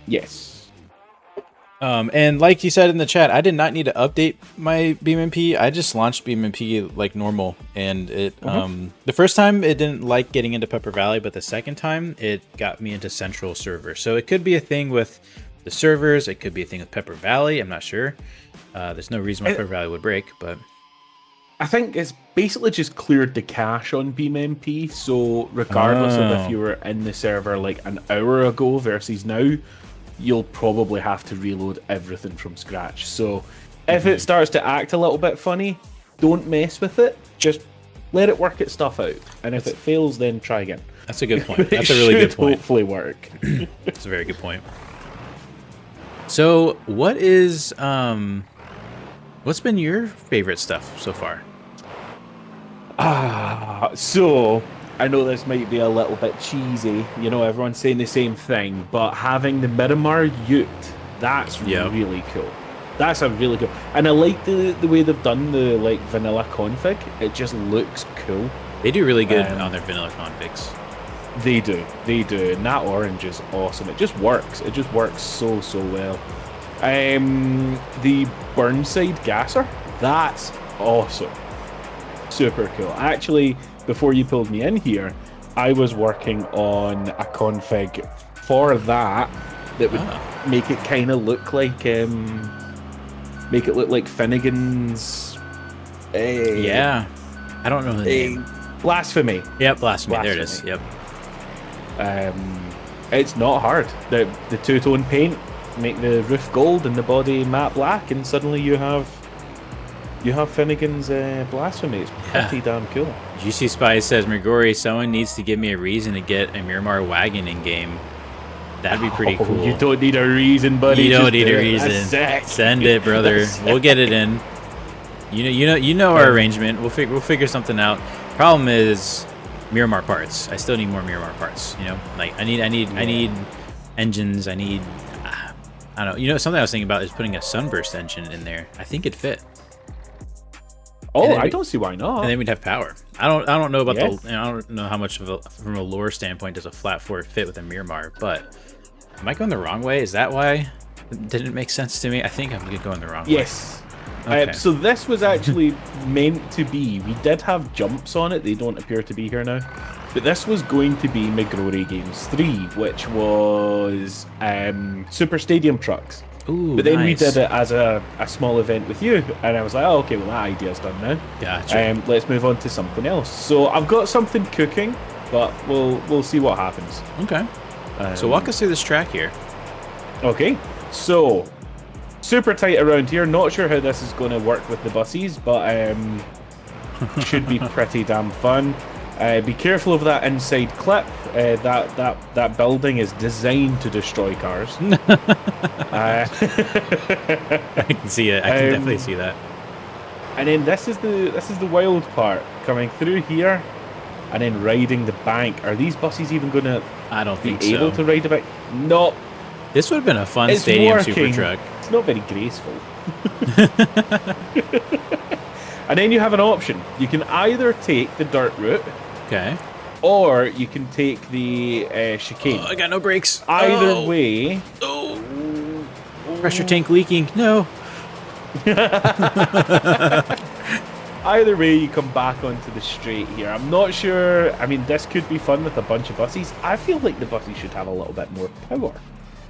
Yes. And like you said in the chat, I did not need to update my BeamNG. I just launched BeamNG like normal, and it the first time it didn't like getting into Pepper Valley, but the second time it got me into Central server. So it could be a thing with the servers. It could be a thing with Pepper Valley. I'm not sure. There's no reason why Pepper Valley would break, but I think it's basically just cleared the cache on BeamNG. So regardless of if you were in the server like an hour ago versus now, you'll probably have to reload everything from scratch. So if it starts to act a little bit funny, don't mess with it. Just let it work its stuff out. And if it fails, then try again. That's a good point. That's a really good point. Hopefully work. That's a very good point. So what is what's been your favorite stuff so far? So I know this might be a little bit cheesy, you know, everyone's saying the same thing, but having the Miramar Ute, that's really cool. That's a really cool, and I like the way they've done the like vanilla config. It just looks cool. They do really good on their vanilla configs. They do, and that orange is awesome. It just works. It just works so well. The Burnside gasser, that's awesome. Super cool. Actually, before you pulled me in here, I was working on a config for that would make it kind of look like Finnegan's. Yeah, I don't know the name. Blasphemy. Yep, Blasphemy. There it is. Yep. It's not hard. The two-tone paint, make the roof gold and the body matte black, and suddenly you have Finnegan's Blasphemy. It's pretty damn cool. GC Spy says, Megori, someone needs to give me a reason to get a Miramar wagon in game. That'd be pretty cool. You don't need a reason, buddy. You don't need a reason. Send it, brother. We'll get it in. You know our arrangement. We'll figure something out. Problem is Miramar parts. I still need more Miramar parts. You know, like I need engines. I need I don't know. You know, something I was thinking about is putting a Sunburst engine in there. I think it'd fit. Oh, I don't see why not. And then we'd have power. I don't know about Yeah. I don't know how much of from a lore standpoint does a flat 4 fit with a Miramar, but am I going the wrong way? Is that why it didn't make sense to me? I think I'm going the wrong way. Yes. Okay. So this was actually meant to be. We did have jumps on it. They don't appear to be here now. But this was going to be McGrory Games 3, which was Super Stadium Trucks. Ooh, But then we nice. did it as a small event with you, and I was like, oh, okay, well, that idea's done now. Gotcha. Let's move on to something else. So I've got something cooking, but we'll see what happens. Okay. So walk us through this track here. Okay, so super tight around here. Not sure how this is going to work with the buses, but should be pretty damn fun. Be careful of that inside clip. That building is designed to destroy cars. I can see it. I can definitely see that. And then this is the wild part, coming through here, and then riding the bank. Are these buses even going to I don't be think able so. to ride a bank? No, This would have been a fun it's stadium working. super truck. It's not very graceful. And then you have an option. You can either take the dirt route, Okay. or you can take the chicane. Oh, I got no brakes. Either Oh, way, Oh. Pressure tank leaking. No. either way, you come back onto the straight here. I'm not sure. I mean, this could be fun with a bunch of buses. I feel like the buses should have a little bit more power.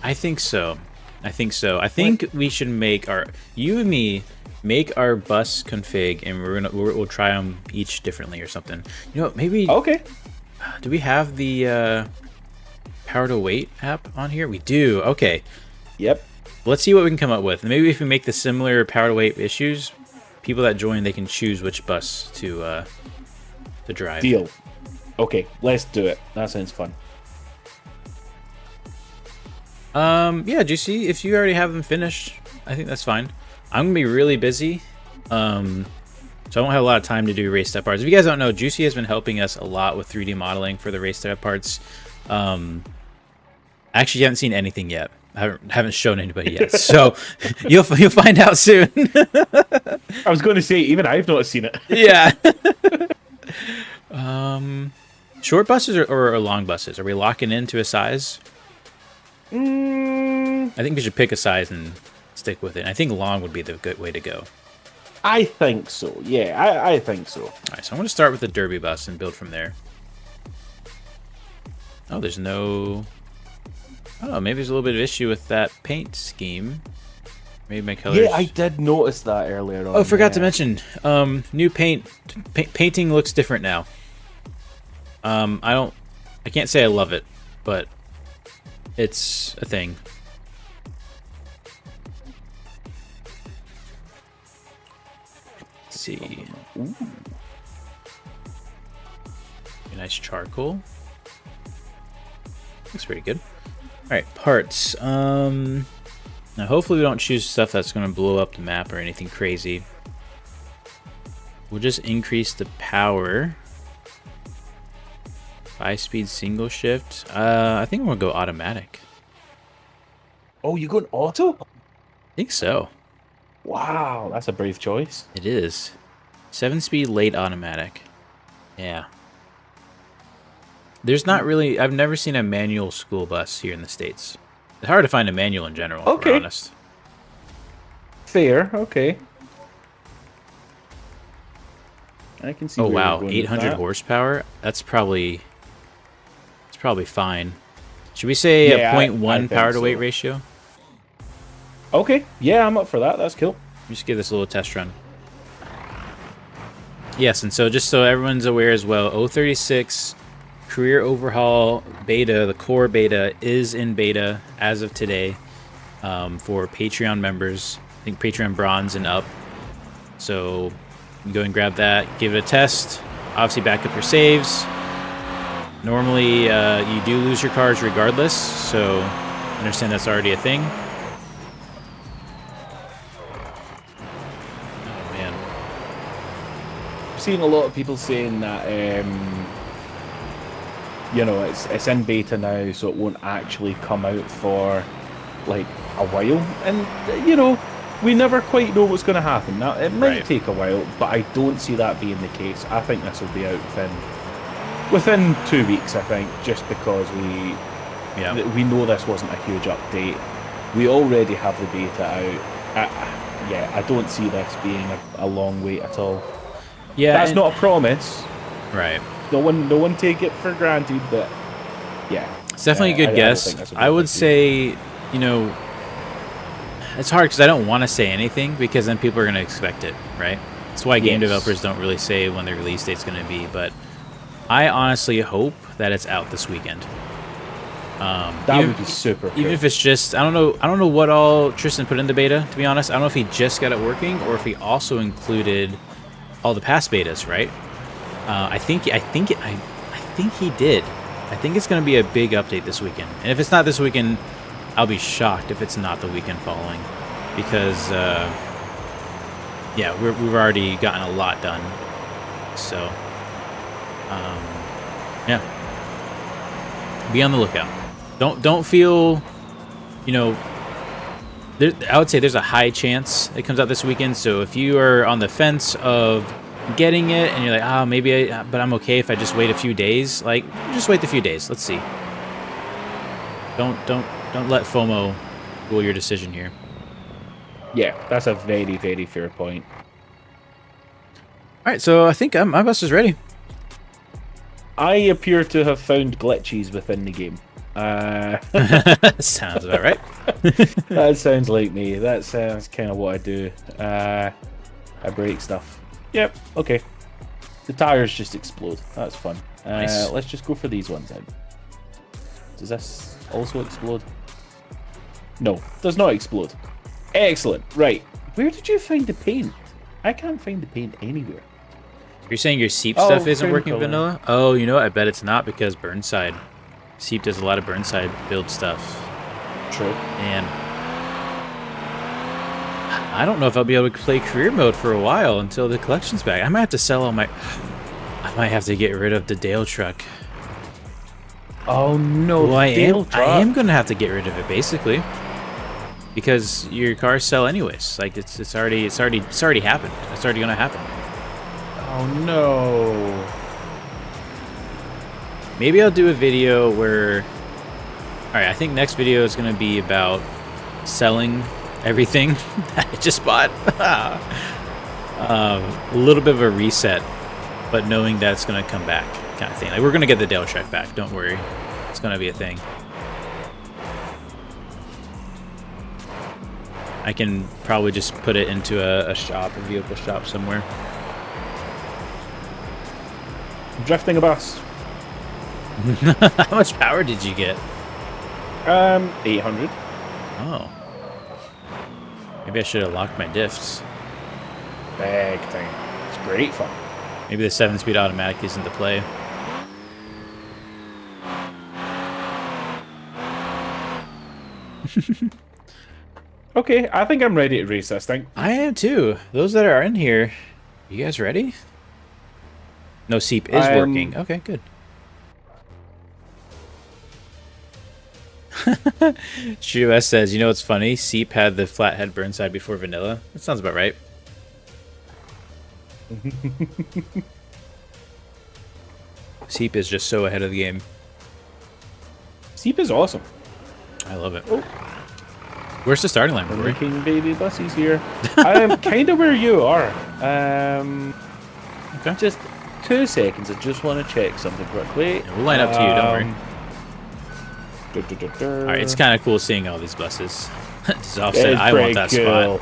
I think so. I think we should make you and me make our bus config, and we'll try them each differently or something. You know, maybe. Okay. Do we have the power to weight app on here? We do. Okay. Yep. Let's see what we can come up with. Maybe if we make the similar power to weight issues, people that join, they can choose which bus to drive. Deal. Okay, let's do it. That sounds fun. Yeah, Juicy, if you already have them finished, I think that's fine. I'm gonna be really busy, so I won't have a lot of time to do race step parts. If you guys don't know, Juicy has been helping us a lot with 3D modeling for the race step parts. Actually, you haven't seen anything yet. I haven't shown anybody yet, so you'll find out soon. I was going to say, even I've not seen it. Yeah. Short buses or long buses? Are we locking into a size? I think we should pick a size and stick with it. I think long would be the good way to go. I think so. Yeah, I think so. All right, so I'm going to start with the derby bus and build from there. Oh, there's no... Oh, maybe there's a little bit of issue with that paint scheme. Maybe my colors... Yeah, I did notice that earlier on. Oh, forgot to mention, new painting looks different now. I can't say I love it, but it's a thing. Let's see. Ooh. A nice charcoal. Looks pretty good. Alright, parts. Now hopefully we don't choose stuff that's going to blow up the map or anything crazy. We'll just increase the power. 5-speed single shift. I think I'm going to go automatic. Oh, you going auto? I think so. Wow, that's a brave choice. It is. 7-speed late automatic. Yeah. There's not really... I've never seen a manual school bus here in the States. It's hard to find a manual in general, if we're honest. Fair, okay. I can see. Oh, where wow. you're going with 800 that. horsepower? That's probably... It's probably fine. Should we say Yeah, a I 0.1 think power to weight so. ratio? Okay, yeah, I'm up for that. That's cool. Just give this a little test run. Yes, and so just so everyone's aware as well, 036 career overhaul beta, the core beta, is in beta as of today for Patreon members. I think Patreon bronze and up. So you can go and grab that, give it a test. Obviously back up your saves. Normally you do lose your cars regardless, so understand that's already a thing. Seen a lot of people saying that you know, it's in beta now, so it won't actually come out for like a while. And you know, we never quite know what's going to happen. Now, it might Right. take a while, but I don't see that being the case. I think this will be out within 2 weeks, I think, just because we know this wasn't a huge update. We already have the beta out. I don't see this being a long wait at all. Yeah, That's not a promise. right. No one take it for granted, but yeah. It's definitely a good I don't guess. think this will be I a would big deal. say, you know, it's hard because I don't want to say anything because then people are going to expect it, right? That's why game Yes. developers don't really say when their release date's going to be. But I honestly hope that it's out this weekend. That would be super cool. Even if it's just, I don't know what all Tristan put in the beta, to be honest. I don't know if he just got it working or if he also included all the past betas, right? I think he did. I think it's going to be a big update this weekend. And if it's not this weekend, I'll be shocked if it's not the weekend following, because we've already gotten a lot done. So yeah, be on the lookout. Don't feel, you know, I would say there's a high chance it comes out this weekend. So if you are on the fence of getting it and you're like, but I'm okay if I just wait a few days, like, just wait a few days. Let's see. Don't let FOMO rule your decision here. Yeah, that's a very, very fair point. All right, so I think my bus is ready. I appear to have found glitches within the game. Sounds about right. That sounds like me. That sounds kind of what I do. I break stuff. Yep, okay. The tires just explode. That's fun. Nice. Let's just go for these ones then. Does this also explode? No, does not explode. Excellent. Right. Where did you find the paint? I can't find the paint anywhere. You're saying your Seep Oh, stuff isn't food working color. vanilla? Oh, you know what? I bet it's not because Burnside. Seep does a lot of Burnside build stuff. True. And I don't know if I'll be able to play career mode for a while until the collection's back. I might have to sell all my... I might have to get rid of the Dale truck. Oh no, Well, I am truck. going to have to get rid of it, basically. Because your cars sell anyways. Like, it's already happened. It's already going to happen. Oh no. Maybe I'll do a video where... Alright, I think next video is going to be about selling everything that I just bought. A little bit of a reset, but knowing that it's going to come back kind of thing. Like, we're going to get the Dale truck back, don't worry. It's going to be a thing. I can probably just put it into a shop, a vehicle shop somewhere. Drifting a bus. How much power did you get? 800. Oh. Maybe I should have locked my diffs. Big time. It's great fun. Maybe the 7-speed automatic isn't the play. Okay, I think I'm ready to race this thing. I am too. Those that are in here, you guys ready? No, Seep is working. Okay, good. ShootOS says, you know what's funny? Seep had the flathead Burnside before vanilla. That sounds about right. Seep is just so ahead of the game. Seep is awesome. I love it. Oh. Where's the starting line, We're Rory? making baby buses here. I'm kind of where you are. Okay. Just 2 seconds. I just want to check something quickly. Yeah, we'll line up to you, don't worry. All Alright, it's kind of cool seeing all these buses. Just offset, I want that spot.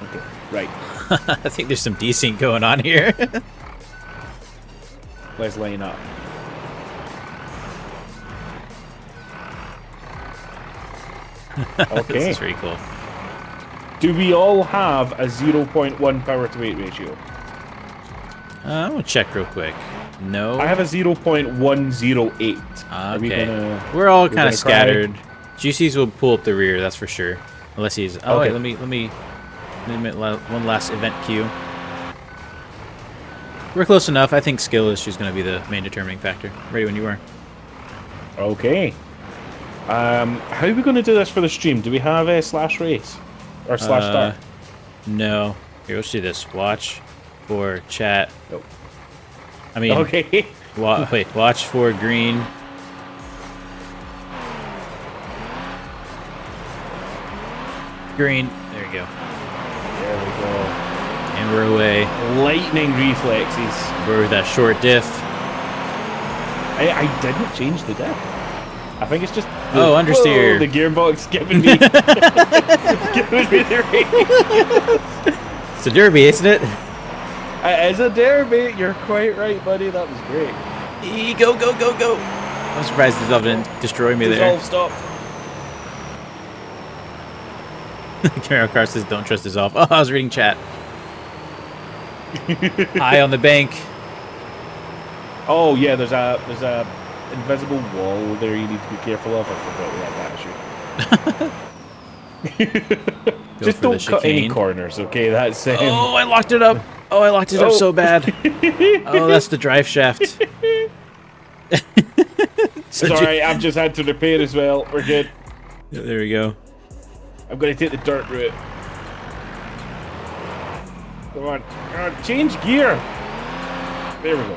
Okay, right. I think there's some desync going on here. Let's line up. This Okay. is pretty cool. Do we all have a 0.1 power to weight ratio? I'm gonna check real quick. No. I have a 0.108. Are we Okay. we're We're all kind gonna of scattered. GCs will pull up the rear, that's for sure. Unless he's. Oh Okay. wait, let me one last event queue. We're close enough. I think skill is just going to be the main determining factor. Ready when you are. Okay. How are we going to do this for the stream? Do we have a slash race or slash start? No. Here, let's do this. Watch for chat. Oh. I mean, Okay. wait. Watch for green. Green. There you go. There we go. And we're away. Lightning reflexes. We're with that short diff. I didn't change the diff. I think it's just the, understeer. The gearbox giving me giving me the race. It's a derby, isn't it? It is a derby. You're quite right, buddy. That was great. Go, go, go, go. I'm surprised Dissolve didn't destroy me there. Dissolve stopped. Camaro Car says don't trust Dissolve. Oh, I was reading chat. Eye on the bank. Oh yeah, there's a invisible wall there you need to be careful of. I forgot we had that issue. Just don't cut any corners, okay? That's Oh, I locked it up. Oh, I locked it up so bad. Oh, that's the drive shaft. It's alright, I've just had to repair as well. We're good. Yeah, there we go. I'm gonna take the dirt route. Come on, change gear. There we go.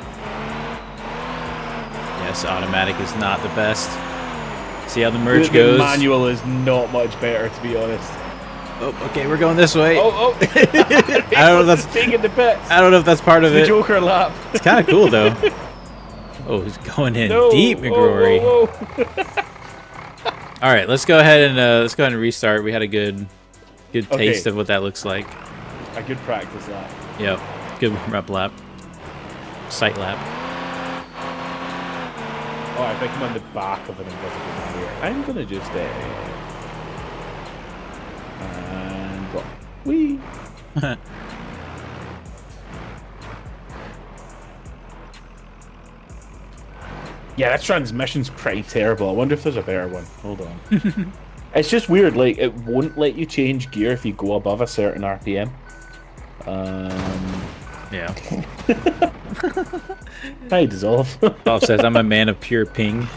Yes, automatic is not the best. See how the merge goes. The manual is not much better, to be honest. Oh, okay, we're going this way. Oh! I don't know if that's taking the bits. I don't know if that's part of the it. Joker lap. It's kind of cool though. Oh, he's going in deep, McGrory. Whoa. All right, let's go ahead and restart. We had a good taste of what that looks like. A good practice lap. Yep, good rep lap. Sight lap. Oh, I think I'm on the back of an invisible barrier. I'm gonna just and go. Whee! Yeah, that transmission's pretty terrible. I wonder if there's a better one. Hold on. It's just weird, like, it won't let you change gear if you go above a certain RPM. Yeah. Hi, Dissolve. Bob says, I'm a man of pure ping.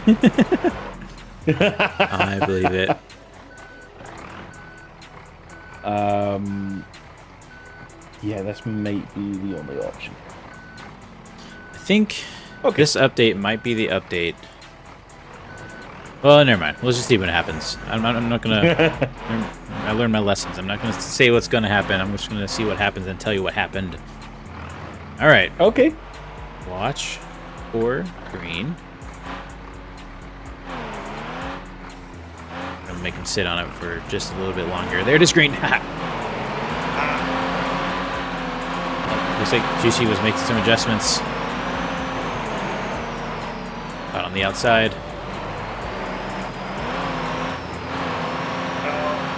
I believe it. Yeah, this might be the only option. I think this update might be the update. Well, never mind. Let's just see what happens. I'm not gonna. I learned my lessons. I'm not gonna say what's gonna happen. I'm just gonna see what happens and tell you what happened. All right. Okay. Watch for green. I'm gonna make him sit on it for just a little bit longer. There it is, green. Looks like Juicy was making some adjustments. Out on the outside.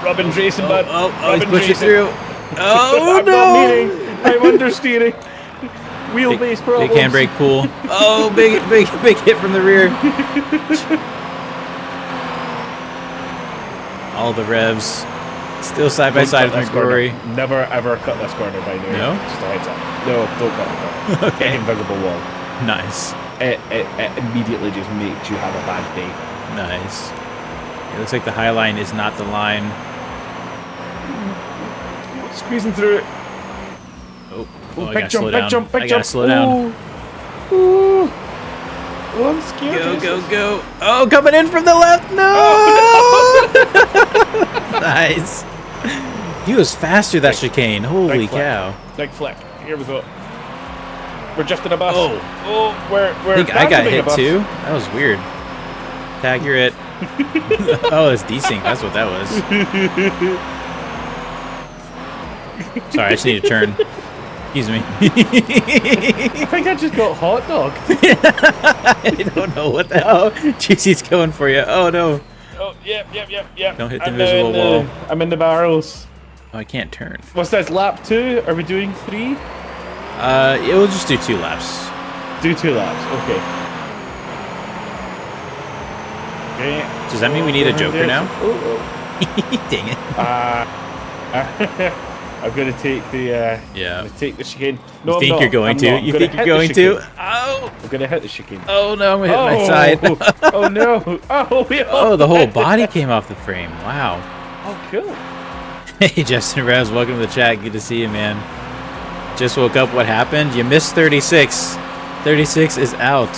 Robin's racing, bud. Oh, he's pushing through. Oh, I'm not meaning. I'm understeering. Wheelbase problems. Big handbrake pull. Oh, big hit from the rear. All the revs. Still side by side with McGrory. Never ever cut this corner by now. No? Just a heads up. No, don't cut the corner. Okay. Invisible wall. Nice. It immediately just makes you have a bad day. Nice. It looks like the high line is not the line. Squeezing through it. Oh, Ooh, I big gotta jump, slow big down. jump, big I jump. gotta slow down. Ooh. Oh, I'm scared. Go. Oh, coming in from the left. No! Oh, no! Nice. He was faster that chicane. Holy cow. Big flick. Here we go. We're drifting a bus. Oh, we're I think I got hit too. That was weird. Tag, you're it. Oh, it's desync. That's what that was. Sorry, I just need to turn. Excuse me. I think I just got hot dogged. I don't know what the hell. GC's going for you. Oh no. Oh, yep. Don't hit the invisible wall. I'm in the barrels. Oh, I can't turn. What's this, lap 2? Are we doing 3? We'll just do 2 laps. Do 2 laps, okay. Does that mean we need a joker now? Dang it. I'm gonna take the yeah. take the chicane. No, You think you're going to? You think you're going to? Oh We're gonna hit the chicane. Oh no, I'm hitting my side. Oh no! Oh, the whole body came off the frame. Wow. Oh, cool. Hey, Justin Raz, welcome to the chat. Good to see you, man. Just woke up. What happened? You missed 36. 36 is out.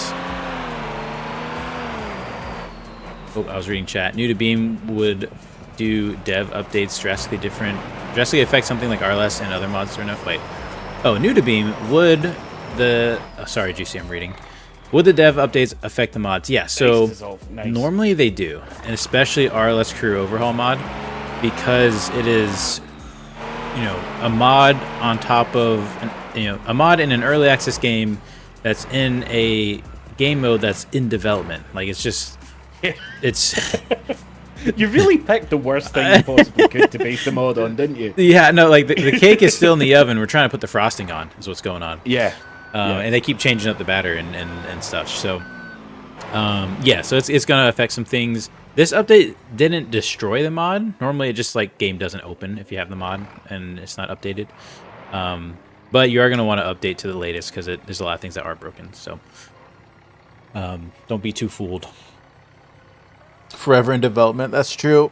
Oh, I was reading chat. New to Beam would do dev updates drastically affect something like RLS and other mods or no? Wait. Oh, new to Beam would the... Oh, sorry, Juicy, I'm reading. Would the dev updates affect the mods? Yeah, so Nice. Normally they do, and especially RLS Crew Overhaul mod, because it is, you know, a mod on top of, a mod in an early access game that's in a game mode that's in development. Like, it's just, it's... You really picked the worst thing you possibly could to base the mod on, didn't you? Yeah, no, like, the cake is still in the oven. We're trying to put the frosting on, is what's going on. Yeah. And they keep changing up the batter and such. So, yeah, so it's going to affect some things. This update didn't destroy the mod. Normally, it just, like, game doesn't open if you have the mod and it's not updated. But you are going to want to update to the latest because there's a lot of things that are broken. So, don't be too fooled. Forever in development. That's true.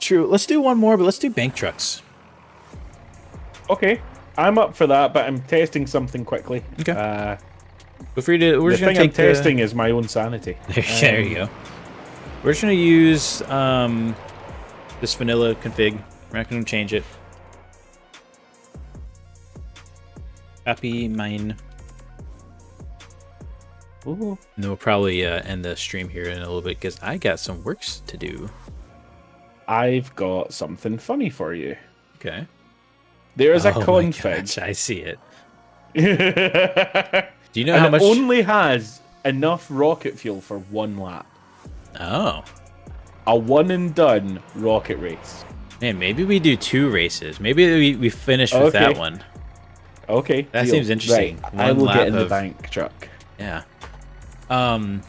True. Let's do one more, but let's do bank trucks. Okay. I'm up for that, but I'm testing something quickly. Okay. Feel free to. We're the just gonna thing I'm take testing is my own sanity. There you go. We're just gonna use this vanilla config. We're not gonna change it. Happy mine. Ooh. And then we'll probably end the stream here in a little bit because I got some works to do. I've got something funny for you. Okay. There's a my config. gosh, I see it. Do you know how much? It only has enough rocket fuel for 1 lap. Oh. A one and done rocket race. Man, maybe we do 2 races. Maybe we finish with that one. Okay. That deal. seems interesting. Right. I will lap get in the of- bank truck. Yeah. Fun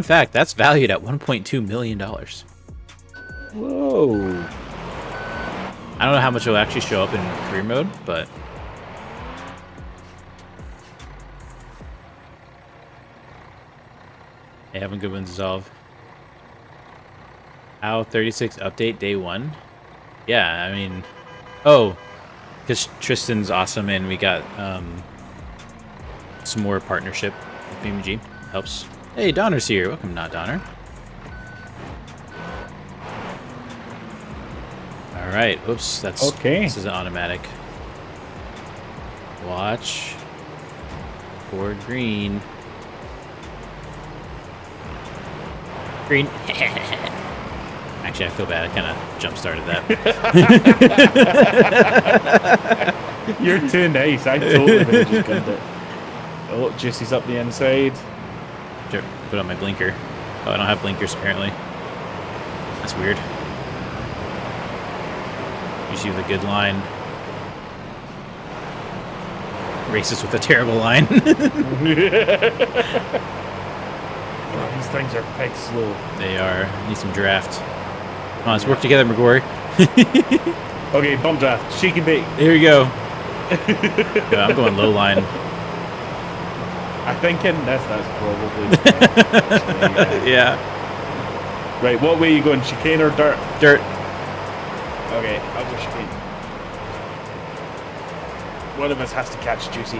fact, that's valued at $1.2 million. Whoa. I don't know how much it'll actually show up in career mode, but hey, having good ones dissolve. How 36 update day 1? Yeah, I mean, oh, because Tristan's awesome and we got some more partnership with BeamNG. Helps. Hey, Donner's here. Welcome, not Donner. All right. Oops, that's okay. This is an automatic. Watch for green. Green. Actually, I feel bad. I kind of jump started that. You're too nice. I totally would have just gunned it. Oh, Juicy's up the inside. Sure, put on my blinker. Oh, I don't have blinkers apparently. That's weird. You see the good line. Racist with a terrible line. Oh, these things are pig slow. They are. Need some draft. Come on, let's work together, McGrory. Okay, bump draft. Shake and bake. Here we go. Yeah, I'm going low line. I think in this, that's probably. Yeah. Right, what way are you going? Chicane or dirt? Dirt. Okay, I'll go chicane. One of us has to catch Juicy.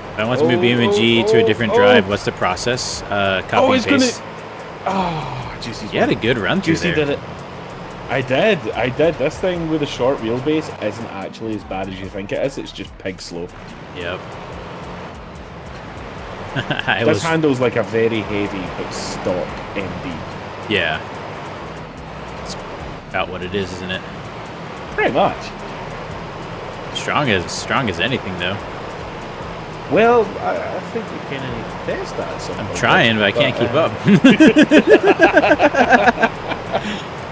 If I want to move BeamNG to a different drive, what's the process? Copy and paste. Oh, Juicy's You had a good run through Juicy there. did it. I did. This thing with a short wheelbase isn't actually as bad as you think it is. It's just pig slow. Yep. This handles like a very heavy but stock MD. Yeah. It's about what it is, isn't it? Pretty much. Strong as anything, though. Well, I think we kind of need to test that. At some I'm point, trying, but I can't keep up.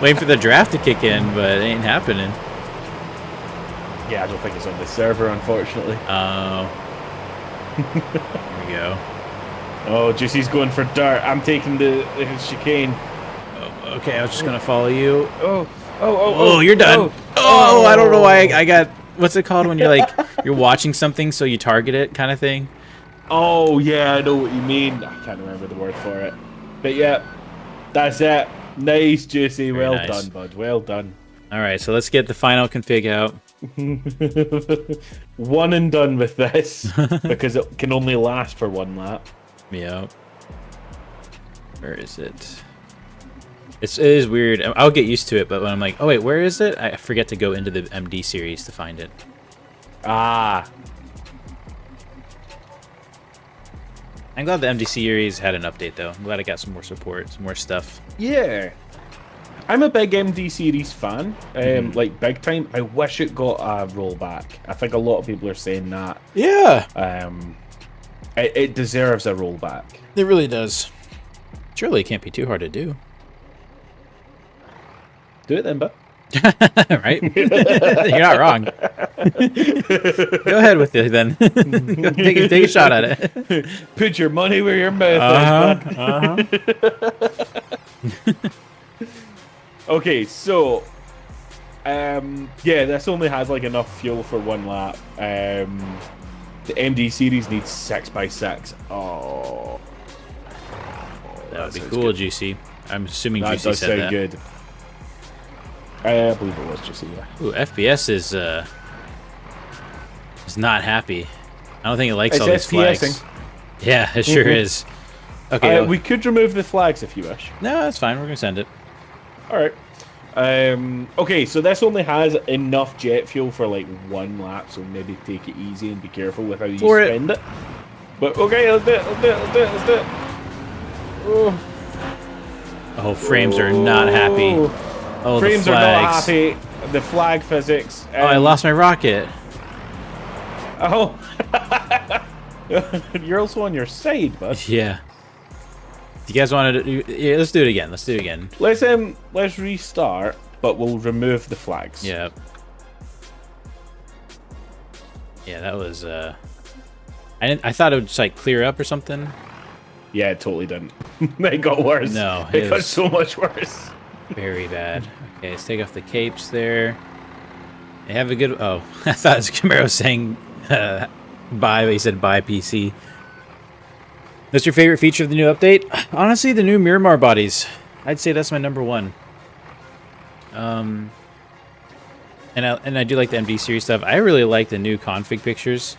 Waiting for the draft to kick in, but it ain't happening. Yeah, I don't think it's on the server, unfortunately. Oh. Here we go. Oh, Juicy's going for dirt. I'm taking the chicane. Oh, okay, I was just gonna follow you. Oh, Oh, you're done. Oh, I don't know why I got what's it called when you're like you're watching something so you target it kind of thing? Oh yeah, I know what you mean. I can't remember the word for it, but yeah, that's it. Nice, Juicy. Very Well nice. done, bud. Well done. All right, so let's get the final config out. One and done with this because it can only last for one lap. Yep. Where is it? It is weird. I'll get used to it, but when I'm like, oh wait, where is it? I forget to go into the MD series to find it. Ah. I'm glad the MD series had an update though. I'm glad I got some more support, some more stuff. Yeah. I'm a big MD series fan, like big time. I wish it got a rollback. I think a lot of people are saying that. Yeah. It deserves a rollback. It really does. Surely it can't be too hard to do. Do it then, bud. Right? You're not wrong. Go ahead with it then. take a shot at it. Put your money where your mouth is, bud. Okay, so yeah, this only has like enough fuel for one lap. The MD series needs 6x6. Oh, That would be cool, good. Juicy. I'm assuming That Juicy does said sound that. good. I believe it was Juicy, yeah. Ooh, FPS is not happy. I don't think it likes It's all these flags. FPSing. Yeah, it sure is. Okay. We could remove the flags if you wish. No, that's fine. We're gonna send it. All right. Okay, so this only has enough jet fuel for like one lap, so maybe take it easy and be careful with how you spend it. But okay, let's do it. Let's do it. Oh, frames are not happy. Oh, Frames the are not flags. happy. The flag physics. Oh, I lost my rocket. Oh. You're also on your side, bud. Yeah. Do you guys want to do? Yeah, let's do it again. Let's restart, but we'll remove the flags. Yeah. Yeah, that was. I thought it would just like clear up or something. Yeah, it totally didn't. It got worse. No, it got so much worse. Very bad. Okay, let's take off the capes there. They have a good. Oh, I thought it was Camaro saying bye, but he said bye PC. What's your favorite feature of the new update? Honestly, the new Miramar bodies. I'd say that's my number one. And I do like the MD series stuff. I really like the new config pictures.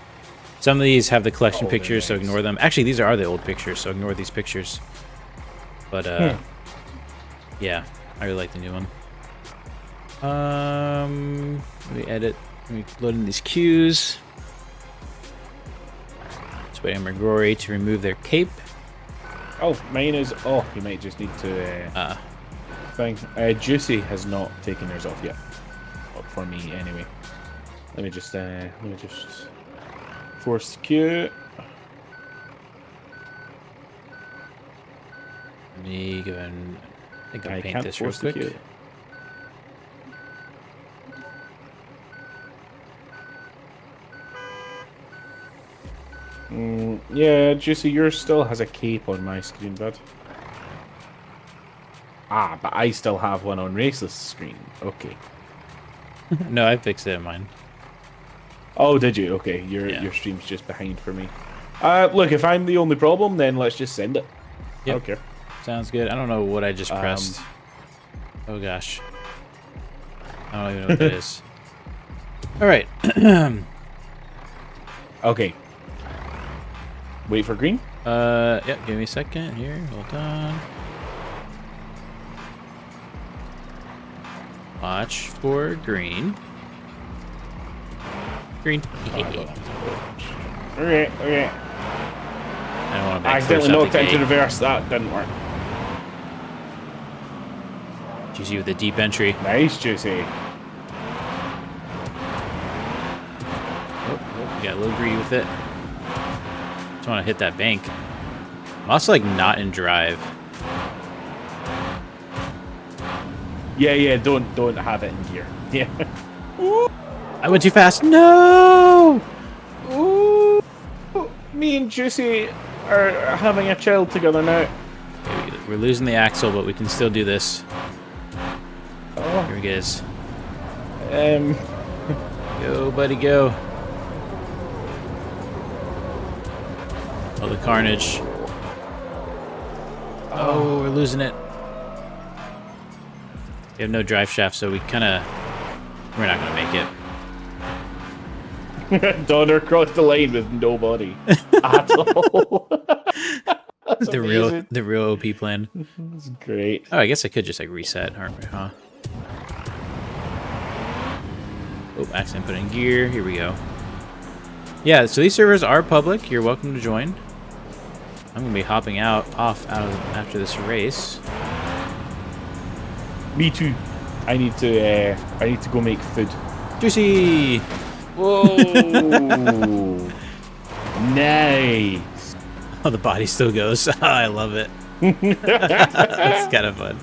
Some of these have the collection pictures, so ignore them. Actually, these are the old pictures, so ignore these pictures. But yeah, I really like the new one. Let me edit. Let me load in these queues. Just waiting on McGrory to remove their cape. Oh, mine is. Oh, you might just need to. Thing. Juicy has not taken hers off yet. Well, for me, anyway. Let me just force queue. Let me go and I think I'll paint this real force the quick. queue. Yeah, Juicy, yours still has a cape on my screen, bud. Ah, but I still have one on Raceless screen. Okay. No, I fixed it in mine. Oh, did you? Okay, your stream's just behind for me. Look, if I'm the only problem, then let's just send it. Yep. I don't care. Sounds good. I don't know what I just pressed. Oh gosh. I don't even know what that is. All right. Okay. Wait for green. Yep. Give me a second here. Hold on. Watch for green. Green. Okay. I don't want to I accidentally knocked it into reverse. That didn't work. Juicy with the deep entry. Nice, Juicy. Oh, got a little greedy with it. Just want to hit that bank. I'm also like not in drive. Yeah. Don't have it in gear. Yeah. I went too fast. No. Ooh. Me and Juicy are having a chill together now. Okay, we're losing the axle, but we can still do this. Oh. Here he goes. Go, buddy, go. Oh, the carnage. Oh, we're losing it. We have no drive shaft, so we're not gonna make it. Donner crossed the lane with no body at all. That's the amazing. real OP plan. That's great. Oh, I guess I could just like reset, huh? Oh, accident put in gear. Here we go. Yeah, so these servers are public. You're welcome to join. I'm gonna be hopping off after this race. Me too. I need to go make food. Juicy. Whoa! Nice. Oh, the body still goes. I love it. That's kind of fun.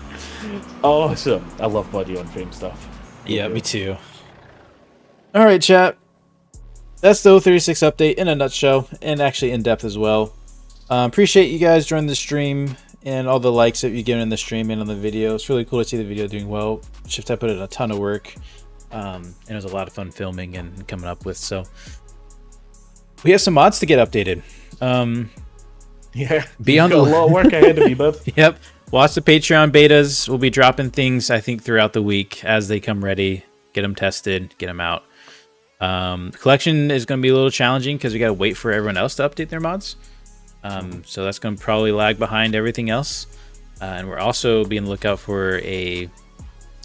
Awesome. I love body on frame stuff. Yeah, me too. All right, chat. That's the 036 update in a nutshell, and actually in depth as well. Appreciate you guys joining the stream and all the likes that you've given in the stream and on the video. It's really cool to see the video doing well. Shift I put in a ton of work, and it was a lot of fun filming and coming up with. So we have some mods to get updated. Yeah, beyond a lot of work ahead of you, bud. Yep. Watch the Patreon betas. We'll be dropping things, I think, throughout the week as they come ready. Get them tested, get them out. Collection is going to be a little challenging because we got to wait for everyone else to update their mods. So that's going to probably lag behind everything else. And we're also being on the lookout for I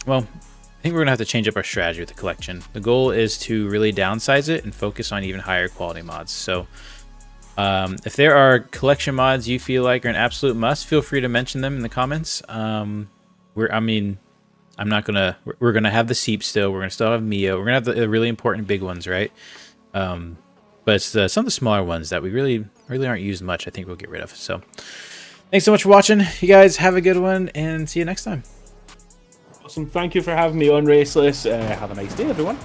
think we're going to have to change up our strategy with the collection. The goal is to really downsize it and focus on even higher quality mods. So if there are collection mods you feel like are an absolute must, feel free to mention them in the comments. We're going to have the Seep still. We're going to still have Mio. We're going to have the really important big ones, right? But it's some of the smaller ones that we really aren't used much, I think we'll get rid of. So thanks so much for watching. You guys have a good one, and see you next time. Awesome. Thank you for having me on Raceless. Have a nice day, everyone.